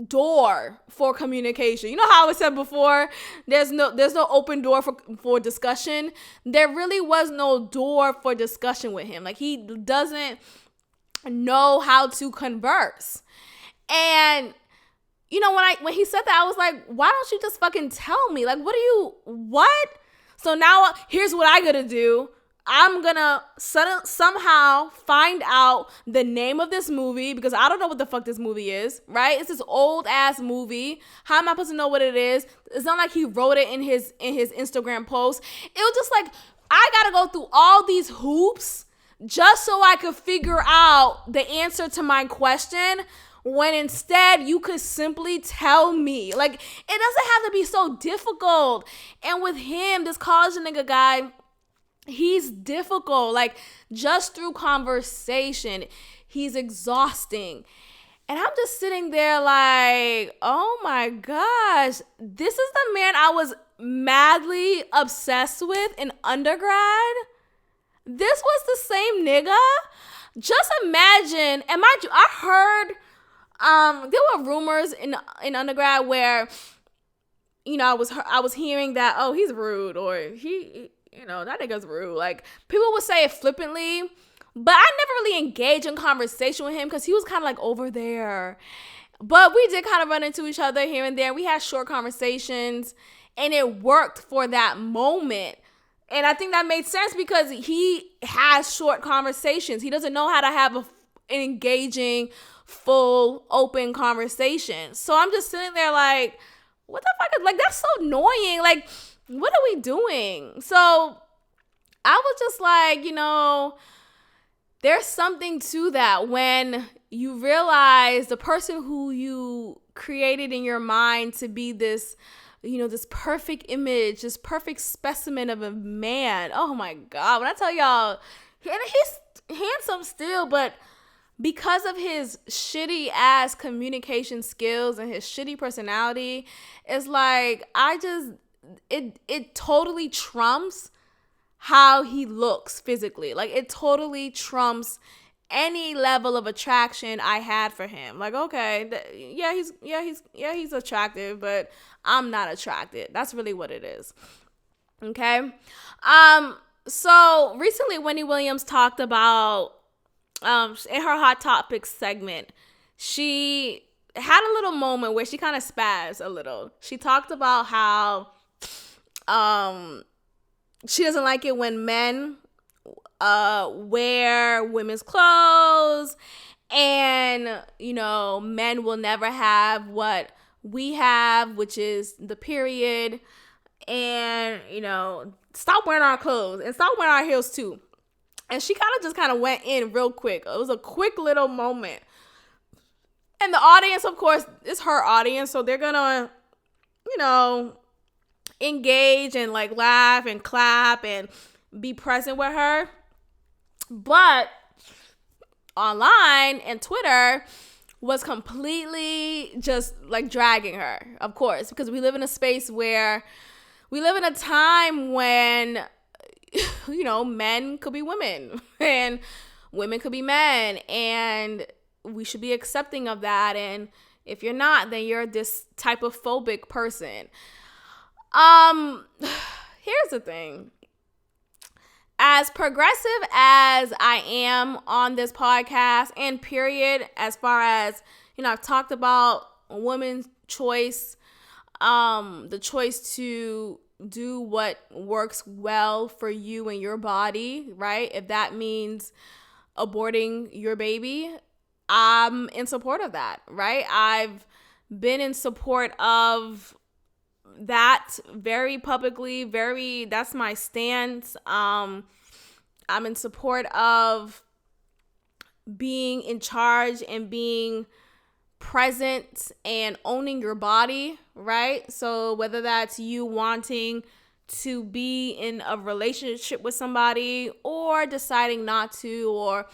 door for communication. You know how I said before, there's no open door for discussion. There really was no door for discussion with him. Like, he doesn't know how to converse. And when he said that, I was like, why don't you just fucking tell me? Like, what? So now here's what I gotta do. I'm gonna somehow find out the name of this movie, because I don't know what the fuck this movie is, right? It's this old ass movie. How am I supposed to know what it is? It's not like he wrote it in his Instagram post. It was just like, I gotta go through all these hoops just so I could figure out the answer to my question, when instead you could simply tell me. Like, it doesn't have to be so difficult. And with him, this college nigga guy, he's difficult. Like, just through conversation, he's exhausting. And I'm just sitting there like, oh my gosh, this is the man I was madly obsessed with in undergrad. This was the same nigga. Just imagine, and mind you, I heard there were rumors in undergrad where, I was hearing that, oh, he's rude, or he that nigga's rude. Like, people would say it flippantly, but I never really engaged in conversation with him because he was kind of like over there. But we did kind of run into each other here and there. We had short conversations, and it worked for that moment. And I think that made sense because he has short conversations. He doesn't know how to have an engaging, full, open conversation. So I'm just sitting there like, what the fuck? Like, that's so annoying. Like, what are we doing? So I was just like, there's something to that when you realize the person who you created in your mind to be this, this perfect image, this perfect specimen of a man. Oh my God. When I tell y'all, he's handsome still, but because of his shitty ass communication skills and his shitty personality, it's like, it totally trumps how he looks physically. Like, it totally trumps any level of attraction I had for him. Like, okay, he's attractive, but I'm not attracted. That's really what it is. Okay. So recently Wendy Williams talked about, in her Hot Topics segment, she had a little moment where she kind of spazzed a little. She talked about how, she doesn't like it when men wear women's clothes, and men will never have what we have, which is the period, and stop wearing our clothes and stop wearing our heels too. And she kind of went in real quick. It was a quick little moment, and the audience, of course, is her audience, so they're gonna engage and like laugh and clap and be present with her. But online and Twitter was completely just like dragging her, of course, because we live in a space where we live in a time when men could be women and women could be men, and we should be accepting of that. And if you're not, then you're this type of phobic person. Here's the thing. As progressive as I am on this podcast, and period, as far as, I've talked about women's choice, the choice to do what works well for you and your body, right? If that means aborting your baby, I'm in support of that, right? I've been in support of that very publicly, that's my stance. I'm in support of being in charge and being present and owning your body, right? So whether that's you wanting to be in a relationship with somebody or deciding not to, or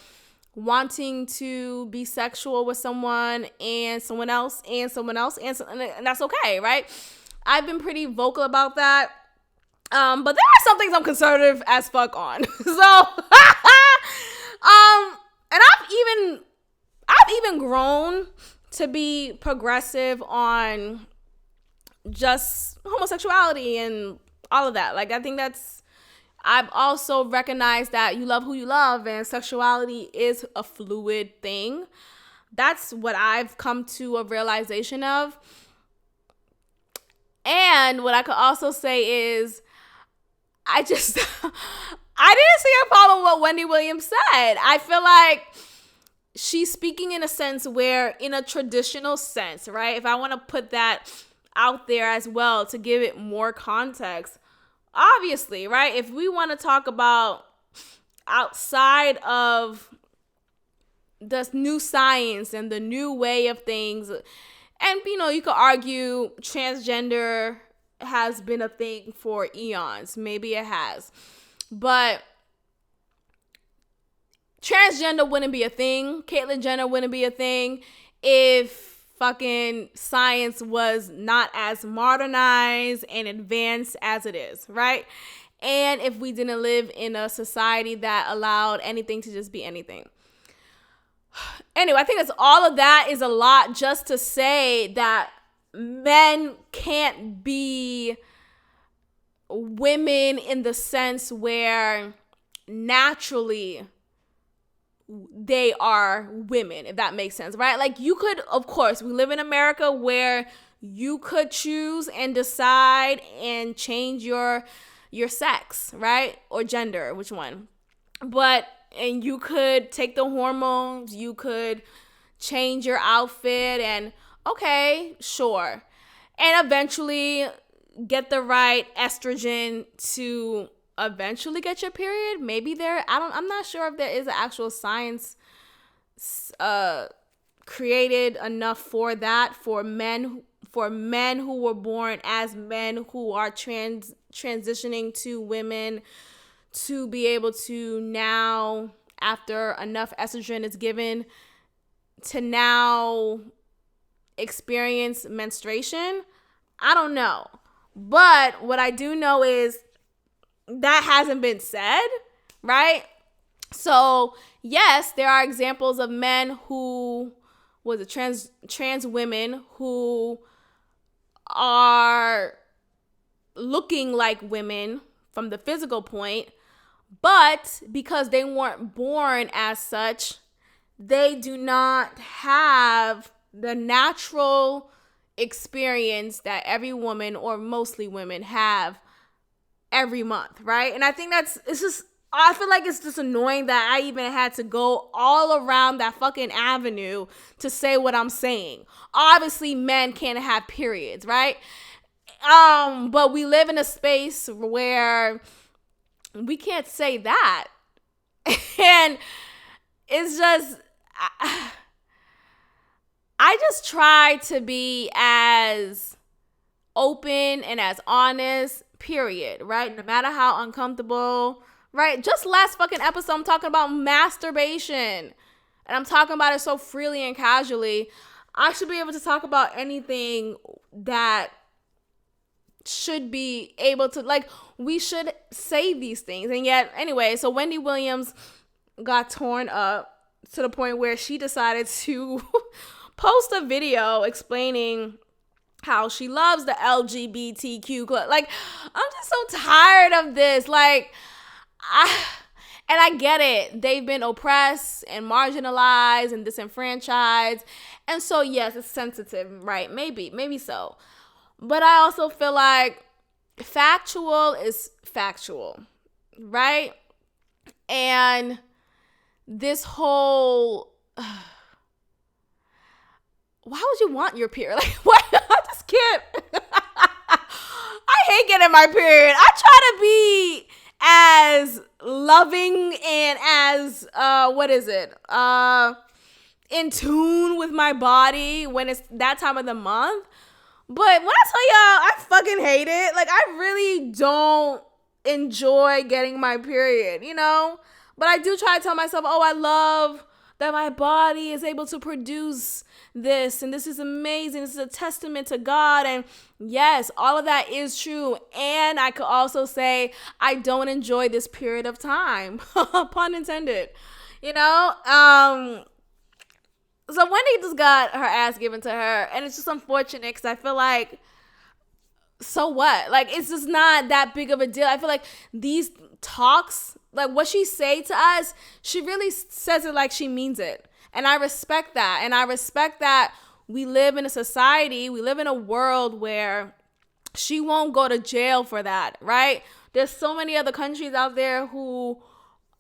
wanting to be sexual with someone and someone else and someone else, and that's okay, right? I've been pretty vocal about that. But there are some things I'm conservative as fuck on. So, and I've even grown to be progressive on just homosexuality and all of that. Like, I think I've also recognized that you love who you love, and sexuality is a fluid thing. That's what I've come to a realization of. And what I could also say is, I didn't see a problem with what Wendy Williams said. I feel like she's speaking in a sense where, in a traditional sense, right? If I want to put that out there as well to give it more context, obviously, right? If we want to talk about outside of the new science and the new way of things, and, you could argue transgender has been a thing for eons. Maybe it has. But transgender wouldn't be a thing. Caitlyn Jenner wouldn't be a thing if fucking science was not as modernized and advanced as it is, right? And if we didn't live in a society that allowed anything to just be anything. Anyway, I think that's all of that is a lot just to say that men can't be women in the sense where naturally they are women, if that makes sense, right? Like you could, of course, we live in America where you could choose and decide and change your sex, right? Or gender, which one? And you could take the hormones, you could change your outfit, and okay, sure. And eventually get the right estrogen to eventually get your period. Maybe I'm not sure if there is an actual science created enough for that, for men who were born as men who are transitioning to women, to be able to now, after enough estrogen is given, to now experience menstruation. I don't know. But what I do know is that hasn't been said, right? So, yes, there are examples of men who trans women who are looking like women from the physical point, but because they weren't born as such, they do not have the natural experience that every woman, or mostly women, have every month, right? And I think I feel like it's just annoying that I even had to go all around that fucking avenue to say what I'm saying. Obviously, men can't have periods, right? But we live in a space where we can't say that. And it's just, I just try to be as open and as honest, period, right? No matter how uncomfortable, right? Just last fucking episode, I'm talking about masturbation. And I'm talking about it so freely and casually. I should be able to talk about anything that should be able to, like, we should say these things. And yet, anyway, so Wendy Williams got torn up to the point where she decided to post a video explaining how she loves the LGBTQ club. Like, I'm just so tired of this. Like, I get it. They've been oppressed and marginalized and disenfranchised. And so, yes, it's sensitive, right? Maybe so. But I also feel like factual is factual, right? And this whole, why would you want your period? Like, what? I just can't. I hate getting my period. I try to be as loving and as, in tune with my body when it's that time of the month. But when I tell y'all, I fucking hate it. Like, I really don't enjoy getting my period, you know? But I do try to tell myself, oh, I love that my body is able to produce this, and this is amazing. This is a testament to God. And yes, all of that is true. And I could also say I don't enjoy this period of time, pun intended, you know? So Wendy just got her ass given to her, and it's just unfortunate because I feel like, so what? Like, it's just not that big of a deal. I feel like these talks, like what she say to us, she really says it like she means it. And I respect that. And I respect that we live in a society, we live in a world where she won't go to jail for that, right? There's so many other countries out there who,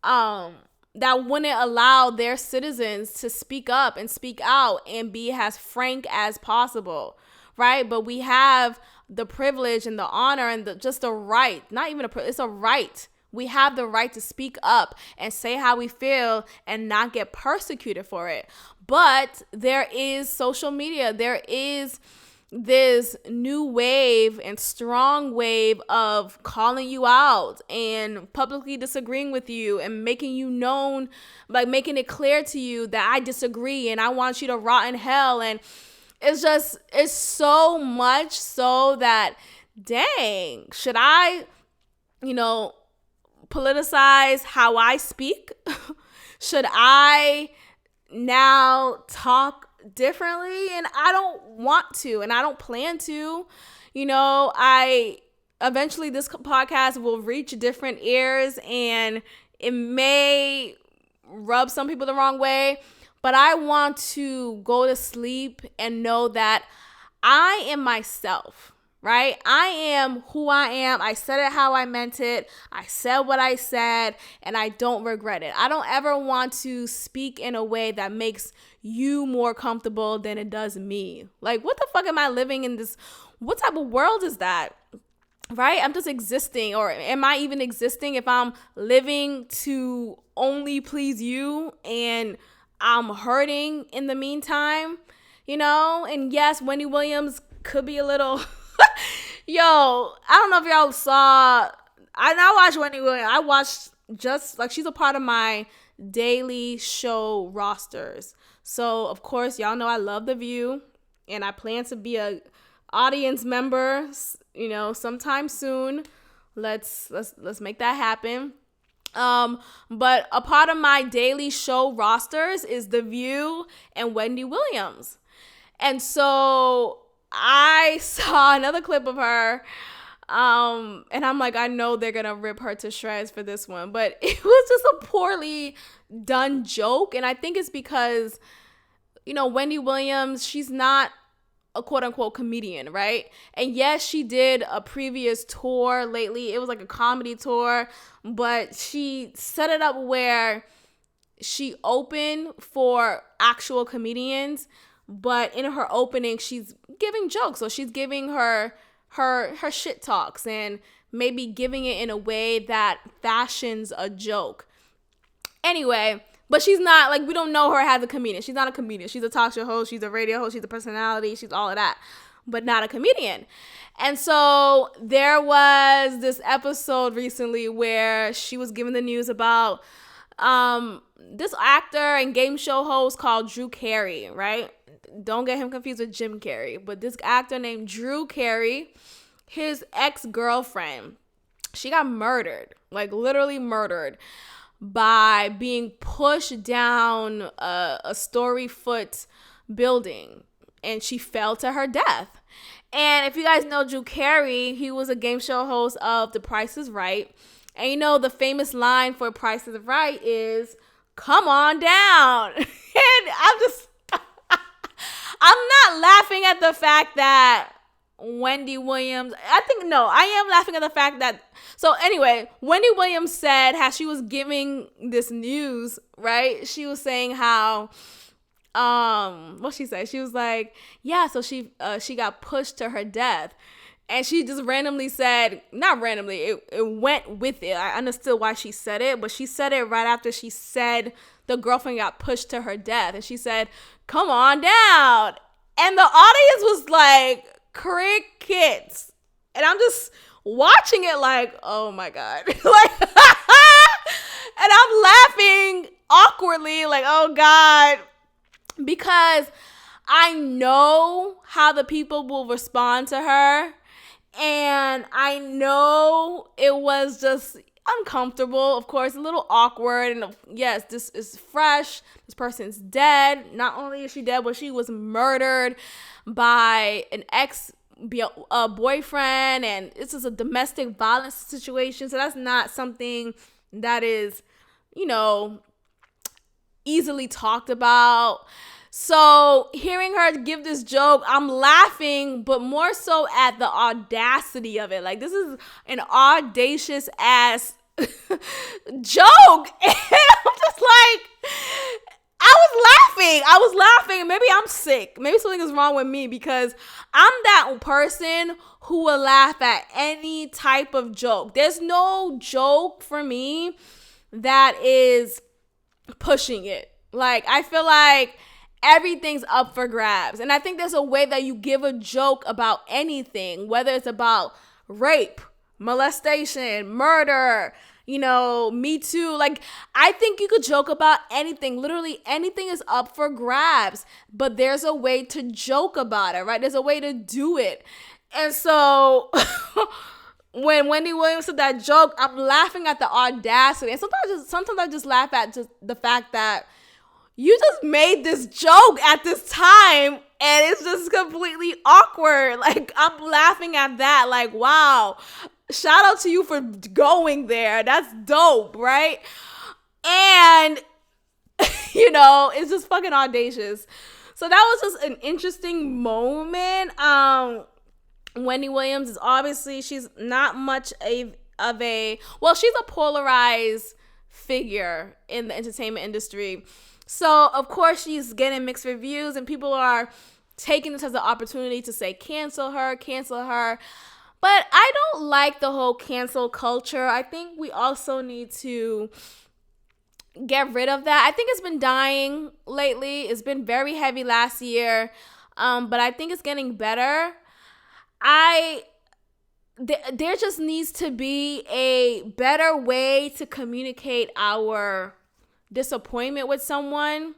that wouldn't allow their citizens to speak up and speak out and be as frank as possible, right? But we have the privilege and the honor and just the right, not even it's a right. We have the right to speak up and say how we feel and not get persecuted for it. But there is social media. There is this new wave and strong wave of calling you out and publicly disagreeing with you and making you known, like making it clear to you that I disagree and I want you to rot in hell. And it's so much so that, dang, should I, politicize how I speak? Should I now talk differently? And I don't want to, and I don't plan to. Eventually this podcast will reach different ears, and it may rub some people the wrong way, but I want to go to sleep and know that I am myself, right? I am who I am. I said it how I meant it. I said what I said, and I don't regret it. I don't ever want to speak in a way that makes you more comfortable than it does me. Like, what the fuck am I living in this? What type of world is that? Right? I'm just existing, or am I even existing if I'm living to only please you and I'm hurting in the meantime, you know? And yes, Wendy Williams could be a little, yo, I don't know if y'all saw, I watched Wendy Williams. I watched just like, she's a part of my daily show rosters. So of course, y'all know I love The View, and I plan to be a audience member, you know, sometime soon. Let's make that happen. But a part of my daily show rosters is The View and Wendy Williams. And so I saw another clip of her, and I'm like, I know they're gonna rip her to shreds for this one, but it was just a poorly done joke. And I think it's because, you know, Wendy Williams, she's not a quote unquote comedian, right? And yes, she did a previous tour lately. It was like a comedy tour, but she set it up where she opened for actual comedians, but in her opening, she's giving jokes. So she's giving her shit talks and maybe giving it in a way that fashions a joke. Anyway, but she's not, like, we don't know her as a comedian. She's not a comedian. She's a talk show host. She's a radio host. She's a personality. She's all of that, but not a comedian. And so there was this episode recently where she was giving the news about this actor and game show host called Drew Carey, right? Don't get him confused with Jim Carrey. But this actor named Drew Carey, his ex-girlfriend, she got murdered, like literally murdered, by being pushed down a story-foot building, and she fell to her death. And if you guys know Drew Carey, he was a game show host of The Price is Right. And you know, the famous line for Price is Right is, "Come on down." And I'm not laughing at the fact that Wendy Williams, I am laughing at the fact that, so anyway, Wendy Williams said, how she was giving this news, right? She was saying how, what she said? She was like, yeah, so she got pushed to her death. And she just randomly said, not randomly, it went with it. I understood why she said it, but she said it right after she said the girlfriend got pushed to her death. And she said, "Come on down." And the audience was like, crickets. And I'm just watching it like, oh my God. Like, and I'm laughing awkwardly, like, oh God, because I know how the people will respond to her. And I know it was just uncomfortable, of course, a little awkward. And yes, this is fresh. This person's dead. Not only is she dead, but she was murdered by an ex-boyfriend. And this is a domestic violence situation. So that's not something that is, you know, easily talked about. So hearing her give this joke, I'm laughing, but more so at the audacity of it. Like, this is an audacious ass joke. And I'm just like, I was laughing. Maybe I'm sick. Maybe something is wrong with me, because I'm that person who will laugh at any type of joke. There's no joke for me that is pushing it. Like, I feel like everything's up for grabs. And I think there's a way that you give a joke about anything, whether it's about rape, molestation, murder, you know, Me Too. Like, I think you could joke about anything. Literally anything is up for grabs, but there's a way to joke about it, right? There's a way to do it. And so when Wendy Williams said that joke, I'm laughing at the audacity. And sometimes I just laugh at just the fact that you just made this joke at this time and it's just completely awkward. Like, I'm laughing at that. Like, wow, shout out to you for going there. That's dope, right? And it's just fucking audacious. So that was just an interesting moment. Wendy Williams is obviously, she's not much of a, well, she's a polarized figure in the entertainment industry. So, of course, she's getting mixed reviews, and people are taking this as an opportunity to say, cancel her, cancel her. But I don't like the whole cancel culture. I think we also need to get rid of that. I think it's been dying lately. It's been very heavy last year, but I think it's getting better. There just needs to be a better way to communicate our disappointment with someone,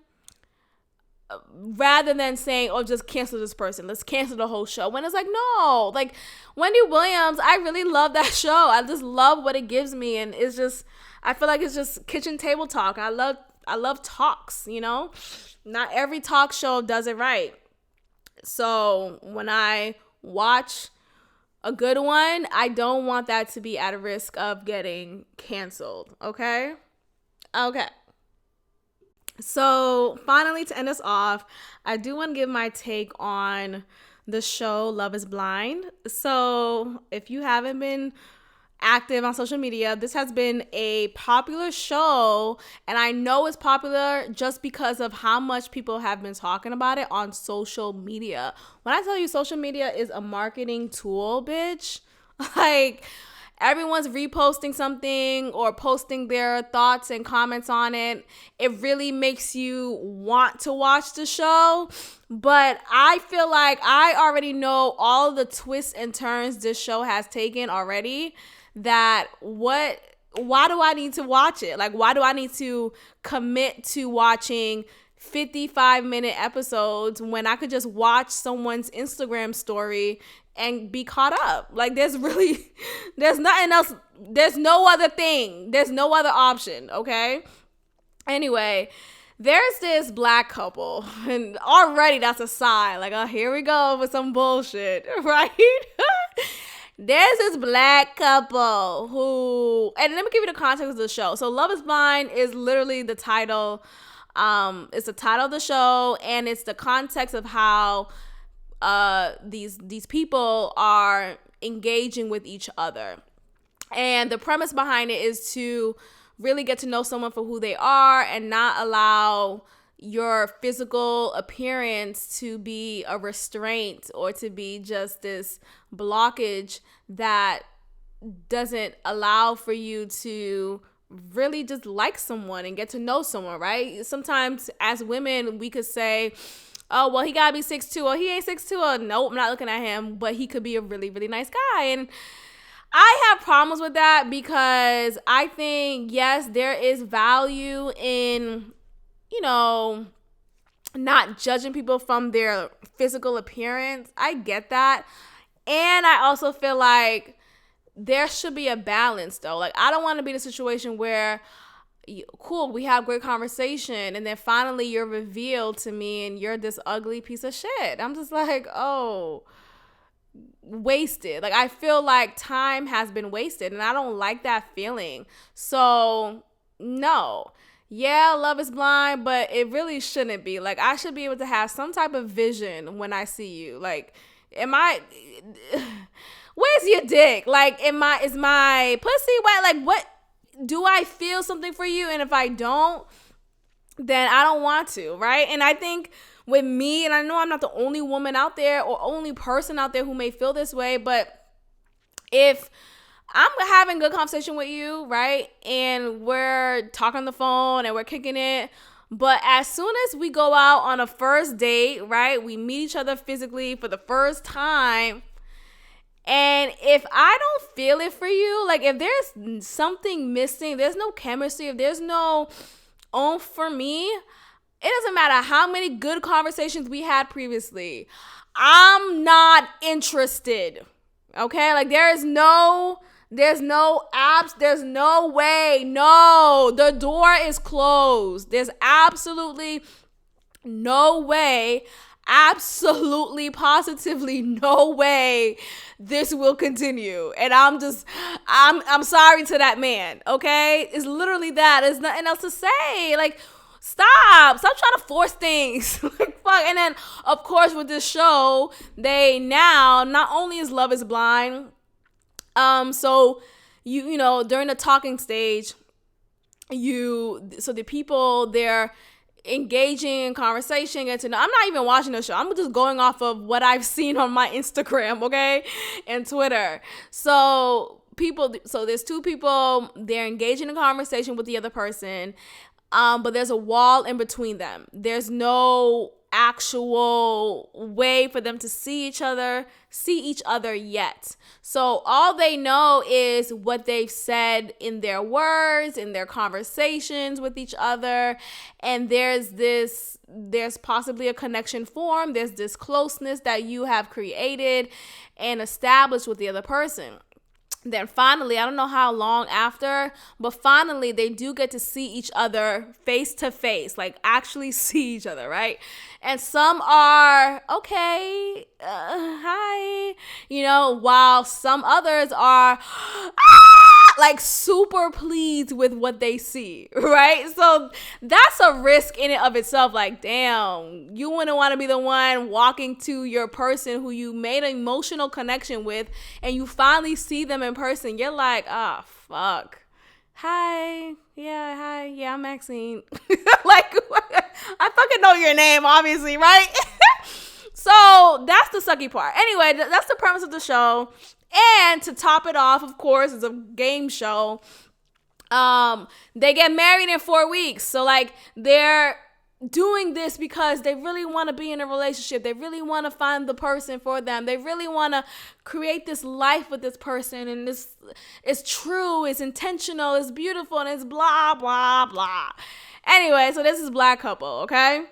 rather than saying, oh, just cancel this person, let's cancel the whole show. When it's like, no, like Wendy Williams, I really love that show. I just love what it gives me, and it's just, I feel like it's just kitchen table talk. I love talks, not every talk show does it right. So when I watch a good one, I don't want that to be at risk of getting canceled. Okay. So finally, to end us off, I do want to give my take on the show Love is Blind. So if you haven't been active on social media, this has been a popular show, and I know it's popular just because of how much people have been talking about it on social media. When I tell you social media is a marketing tool, bitch, like everyone's reposting something or posting their thoughts and comments on it. It really makes you want to watch the show. But I feel like I already know all the twists and turns this show has taken already. That why do I need to watch it? Like, why do I need to commit to watching 55-minute episodes when I could just watch someone's Instagram story and be caught up? Like, there's nothing else. There's no other thing. There's no other option, okay? Anyway, there's this black couple, and already that's a sign. Like, oh, here we go with some bullshit, right? There's this black couple who, and let me give you the context of the show. So Love is Blind is literally the title. It's the title of the show, and it's the context of how these people are engaging with each other. And the premise behind it is to really get to know someone for who they are and not allow your physical appearance to be a restraint or to be just this blockage that doesn't allow for you to really just like someone and get to know someone, right? Sometimes as women, we could say, oh, well, he gotta be 6'2", or he ain't 6'2", or nope, I'm not looking at him, but he could be a really, really nice guy. And I have problems with that because I think, yes, there is value in, not judging people from their physical appearance. I get that. And I also feel like there should be a balance, though. Like, I don't want to be in a situation where, cool, we have great conversation, and then finally you're revealed to me and you're this ugly piece of shit. I'm just like, oh, wasted. Like, I feel like time has been wasted, and I don't like that feeling. So, no. Yeah, Love is Blind, but it really shouldn't be. Like, I should be able to have some type of vision when I see you. Like, where's your dick? Like, is my pussy wet? Like, what? Do I feel something for you? And if I don't, then I don't want to, right? And I think with me, and I know I'm not the only woman out there or only person out there who may feel this way, but if I'm having good conversation with you, right? And we're talking on the phone and we're kicking it. But as soon as we go out on a first date, right? We meet each other physically for the first time. And if I don't feel it for you, like if there's something missing, there's no chemistry, if there's no oomph for me, it doesn't matter how many good conversations we had previously. I'm not interested. Okay? Like there's no apps, there's no way. No, the door is closed. There's absolutely no way, absolutely positively no way this will continue. And I'm sorry to that man, okay? It's literally that. There's nothing else to say. Like, Stop trying to force things. Like, fuck. And then, of course, with this show, they now, not only is Love is Blind, so you know, during the talking stage, so the people, they're engaging in conversation, I'm not even watching the show. I'm just going off of what I've seen on my Instagram, okay, and Twitter. So there's two people, they're engaging in conversation with the other person, but there's a wall in between them. There's no actual way for them to see each other yet. So all they know is what they've said in their words, in their conversations with each other. And there's possibly a connection formed. There's this closeness that you have created and established with the other person. Then finally, I don't know how long after, but finally they do get to see each other face to face, like actually see each other, right? And some are, okay, hi, you know, while some others are like super pleased with what they see, right? So that's a risk in and of itself. Like, damn, you wouldn't want to be the one walking to your person who you made an emotional connection with, and you finally see them in person. You're like, oh, fuck. Hi, I'm Maxine. Like, I fucking know your name, obviously, right? So that's the sucky part. Anyway, that's the premise of the show. And to top it off, of course, it's a game show. They get married in 4 weeks. So, like, they're doing this because they really want to be in a relationship. They really want to find the person for them. They really want to create this life with this person. And this is true, it's intentional, it's beautiful, and it's blah, blah, blah. Anyway, so this is Black Couple, okay?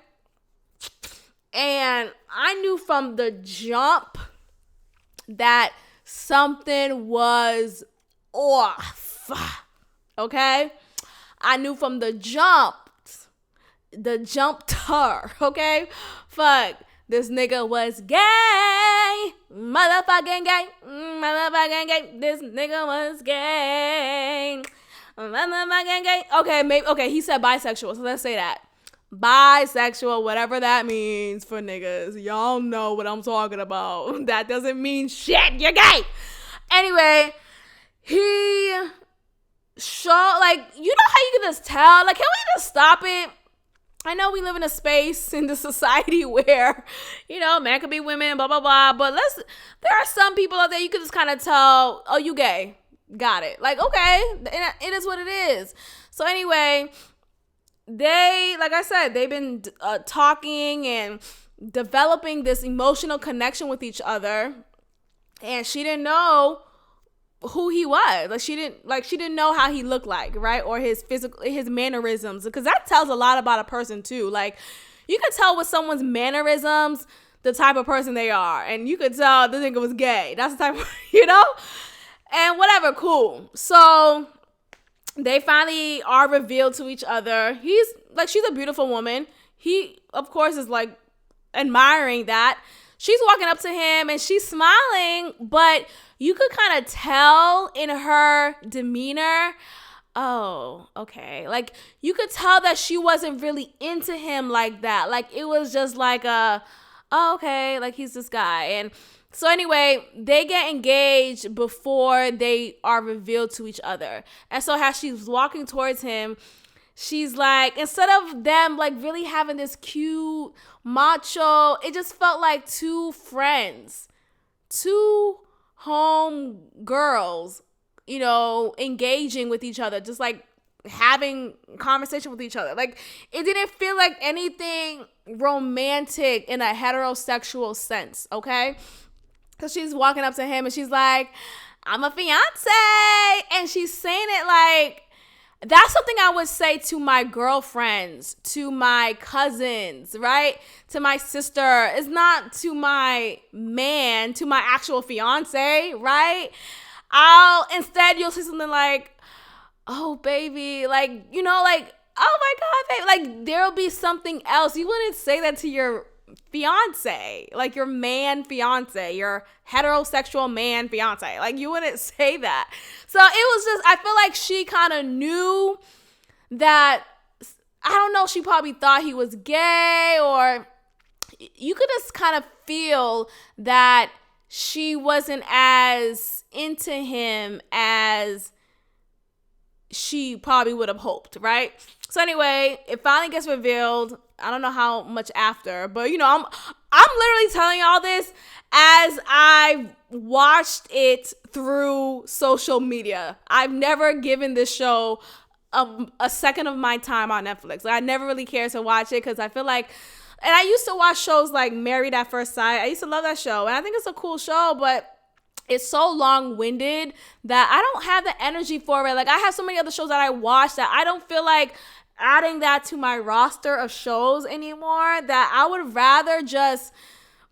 And I knew from the jump that something was off, okay? I knew from the jumper, okay? Fuck, this nigga was gay, motherfucking gay, this nigga was gay, motherfucking gay. Okay, he said bisexual, so let's say that. Bisexual, whatever that means for niggas. Y'all know what I'm talking about. That doesn't mean shit. You're gay. Anyway, he showed, like, you know how you can just tell? Like, can we just stop it? I know we live in a space in the society where, you know, man could be women, blah, blah, blah. But there are some people out there you can just kind of tell, oh, you gay. Got it. Like, okay, it is what it is. So anyway, like I said, they've been talking and developing this emotional connection with each other, and she didn't know who he was. She didn't know how he looked like, right? Or his mannerisms, because that tells a lot about a person too. Like, you can tell with someone's mannerisms the type of person they are, and you could tell the nigga was gay. That's the type of, you know, and whatever, cool. So they finally are revealed to each other. She's a beautiful woman. He, of course, is like admiring that. She's walking up to him and she's smiling, but you could kind of tell in her demeanor, oh, okay. Like, you could tell that she wasn't really into him like that. Like, it was just like oh, okay, like, he's this guy. And so anyway, they get engaged before they are revealed to each other. And so as she's walking towards him, she's like, instead of them like really having this cute macho, it just felt like two friends, two home girls, you know, engaging with each other, just like having conversation with each other. Like, it didn't feel like anything romantic in a heterosexual sense, okay? So she's walking up to him and she's like, I'm a fiance. And she's saying it like, that's something I would say to my girlfriends, to my cousins, right? To my sister. It's not to my man, to my actual fiance, right? Instead, you'll say something like, oh, baby, like, you know, like, oh my God, baby. Like, there'll be something else. You wouldn't say that to your fiance, like your man fiance, your heterosexual man fiance. Like, you wouldn't say that. So it was just, I feel like she kind of knew that I don't know, she probably thought he was gay, or you could just kind of feel that she wasn't as into him as she probably would have hoped, right? So anyway, it finally gets revealed. I don't know how much after, but I'm literally telling y'all this as I watched it through social media. I've never given this show a second of my time on Netflix. Like, I never really cared to watch it because I feel like, and I used to watch shows like Married at First Sight. I used to love that show, and I think it's a cool show, but it's so long-winded that I don't have the energy for it. Like, I have so many other shows that I watch that I don't feel like adding that to my roster of shows anymore, that I would rather just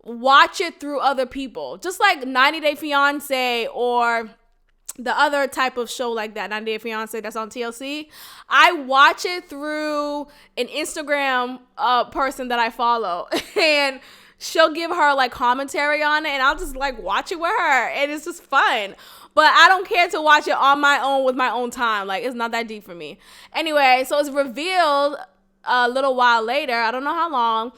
watch it through other people. Just like 90 Day Fiance or the other type of show like that, 90 Day Fiance, that's on TLC. I watch it through an Instagram person that I follow, and she'll give her like commentary on it, and I'll just like watch it with her, and it's just fun. But I don't care to watch it on my own with my own time. Like, it's not that deep for me. Anyway, so it's revealed a little while later, I don't know how long,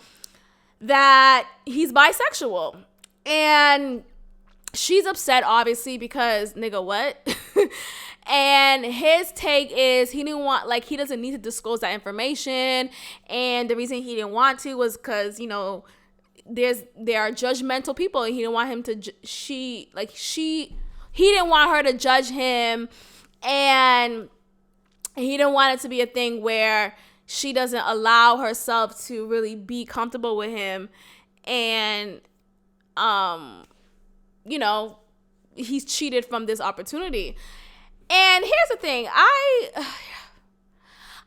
that he's bisexual. And she's upset, obviously, because nigga, what? And his take is he doesn't need to disclose that information. And the reason he didn't want to was because, there are judgmental people, and he didn't want him to, he didn't want her to judge him, and he didn't want it to be a thing where she doesn't allow herself to really be comfortable with him. And, he's cheated from this opportunity. And here's the thing. I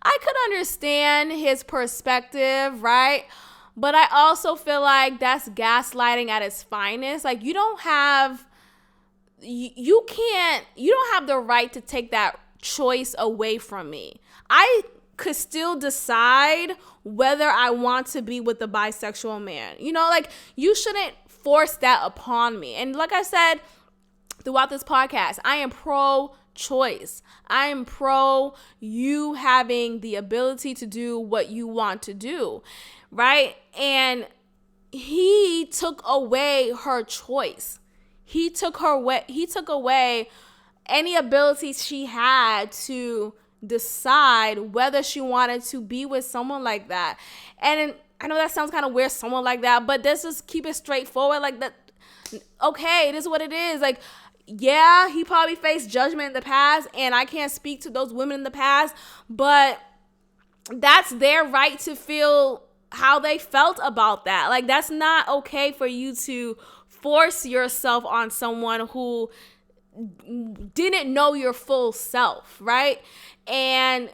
could understand his perspective, right? But I also feel like that's gaslighting at its finest. Like, you don't have the right to take that choice away from me. I could still decide whether I want to be with a bisexual man. You shouldn't force that upon me. And like I said throughout this podcast, I am pro-choice. I am pro you having the ability to do what you want to do, right? And he took away her choice. He took away any ability she had to decide whether she wanted to be with someone like that. And I know that sounds kind of weird, someone like that, but let's just keep it straightforward. Like, that, okay, it is what it is. Like, yeah, he probably faced judgment in the past, and I can't speak to those women in the past, but that's their right to feel how they felt about that. Like, that's not okay for you to force yourself on someone who didn't know your full self, right? And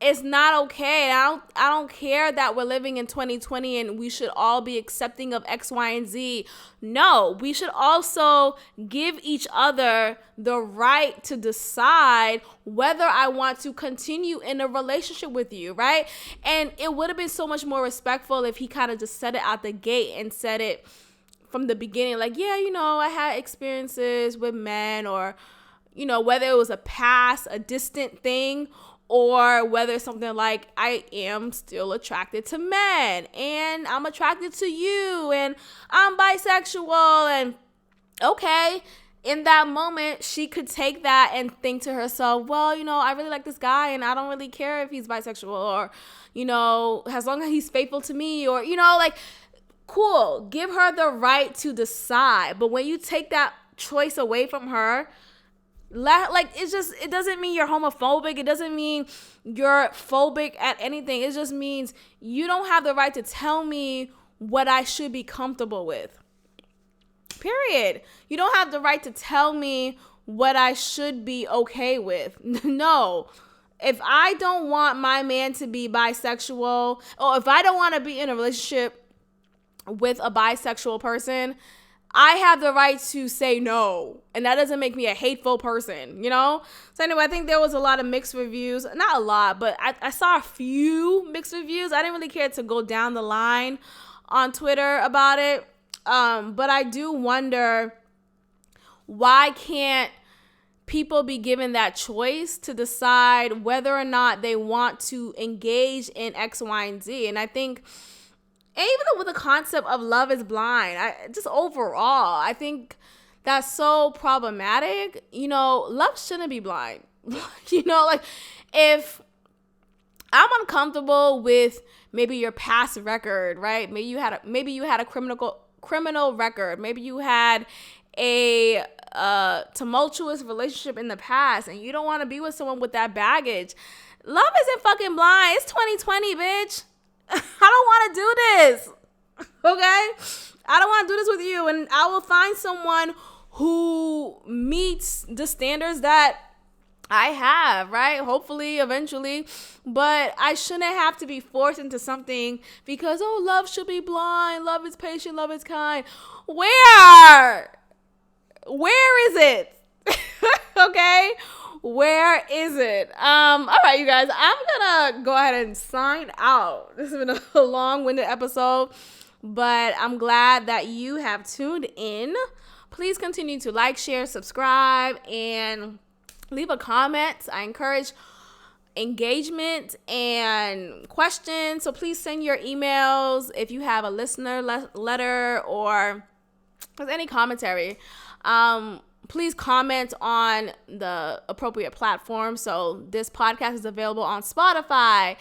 it's not okay. I don't care that we're living in 2020 and we should all be accepting of X, Y, and Z. No, we should also give each other the right to decide whether I want to continue in a relationship with you, right? And it would have been so much more respectful if he kind of just said it out the gate and said it from the beginning, like, yeah, I had experiences with men, or, whether it was a distant thing, or whether it's something like, I am still attracted to men, and I'm attracted to you, and I'm bisexual, and okay, in that moment, she could take that and think to herself, well, I really like this guy, and I don't really care if he's bisexual, or, as long as he's faithful to me, or, cool, give her the right to decide. But when you take that choice away from her, it doesn't mean you're homophobic. It doesn't mean you're phobic at anything. It just means you don't have the right to tell me what I should be comfortable with. Period. You don't have the right to tell me what I should be okay with. No. If I don't want my man to be bisexual, or if I don't want to be in a relationship with a bisexual person, I have the right to say no. And that doesn't make me a hateful person, So anyway, I think there was a lot of mixed reviews. Not a lot, but I saw a few mixed reviews. I didn't really care to go down the line on Twitter about it. But I do wonder, why can't people be given that choice to decide whether or not they want to engage in X, Y, and Z. And I think even with the concept of love is blind, just overall, I think that's so problematic. Love shouldn't be blind. Like if I'm uncomfortable with maybe your past record, right? Maybe you had a criminal record. Maybe you had a tumultuous relationship in the past and you don't want to be with someone with that baggage. Love isn't fucking blind. It's 2020, bitch. I don't want to do this. Okay? I don't want to do this with you. And I will find someone who meets the standards that I have, right? Hopefully, eventually. But I shouldn't have to be forced into something because, love should be blind. Love is patient. Love is kind. Where is it? Okay? Where is it? All right, you guys, I'm gonna go ahead and sign out. This has been a long-winded episode, but I'm glad that you have tuned in. Please continue to like, share, subscribe, and leave a comment. I encourage engagement and questions. So please send your emails if you have a listener letter or any commentary. Please comment on the appropriate platform. So this podcast is available on Spotify,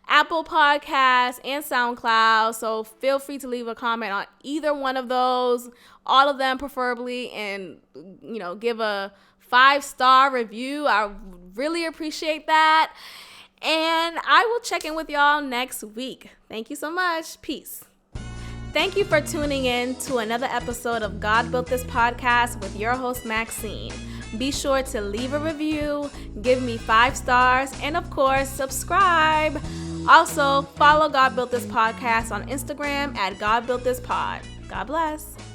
Apple Podcasts, and SoundCloud. So feel free to leave a comment on either one of those, all of them preferably, and give a 5-star review. I really appreciate that. And I will check in with y'all next week. Thank you so much. Peace. Thank you for tuning in to another episode of God Built This Podcast with your host, Maxine. Be sure to leave a review, give me 5 stars, and of course, subscribe. Also, follow God Built This Podcast on Instagram at God Built This Pod. God bless.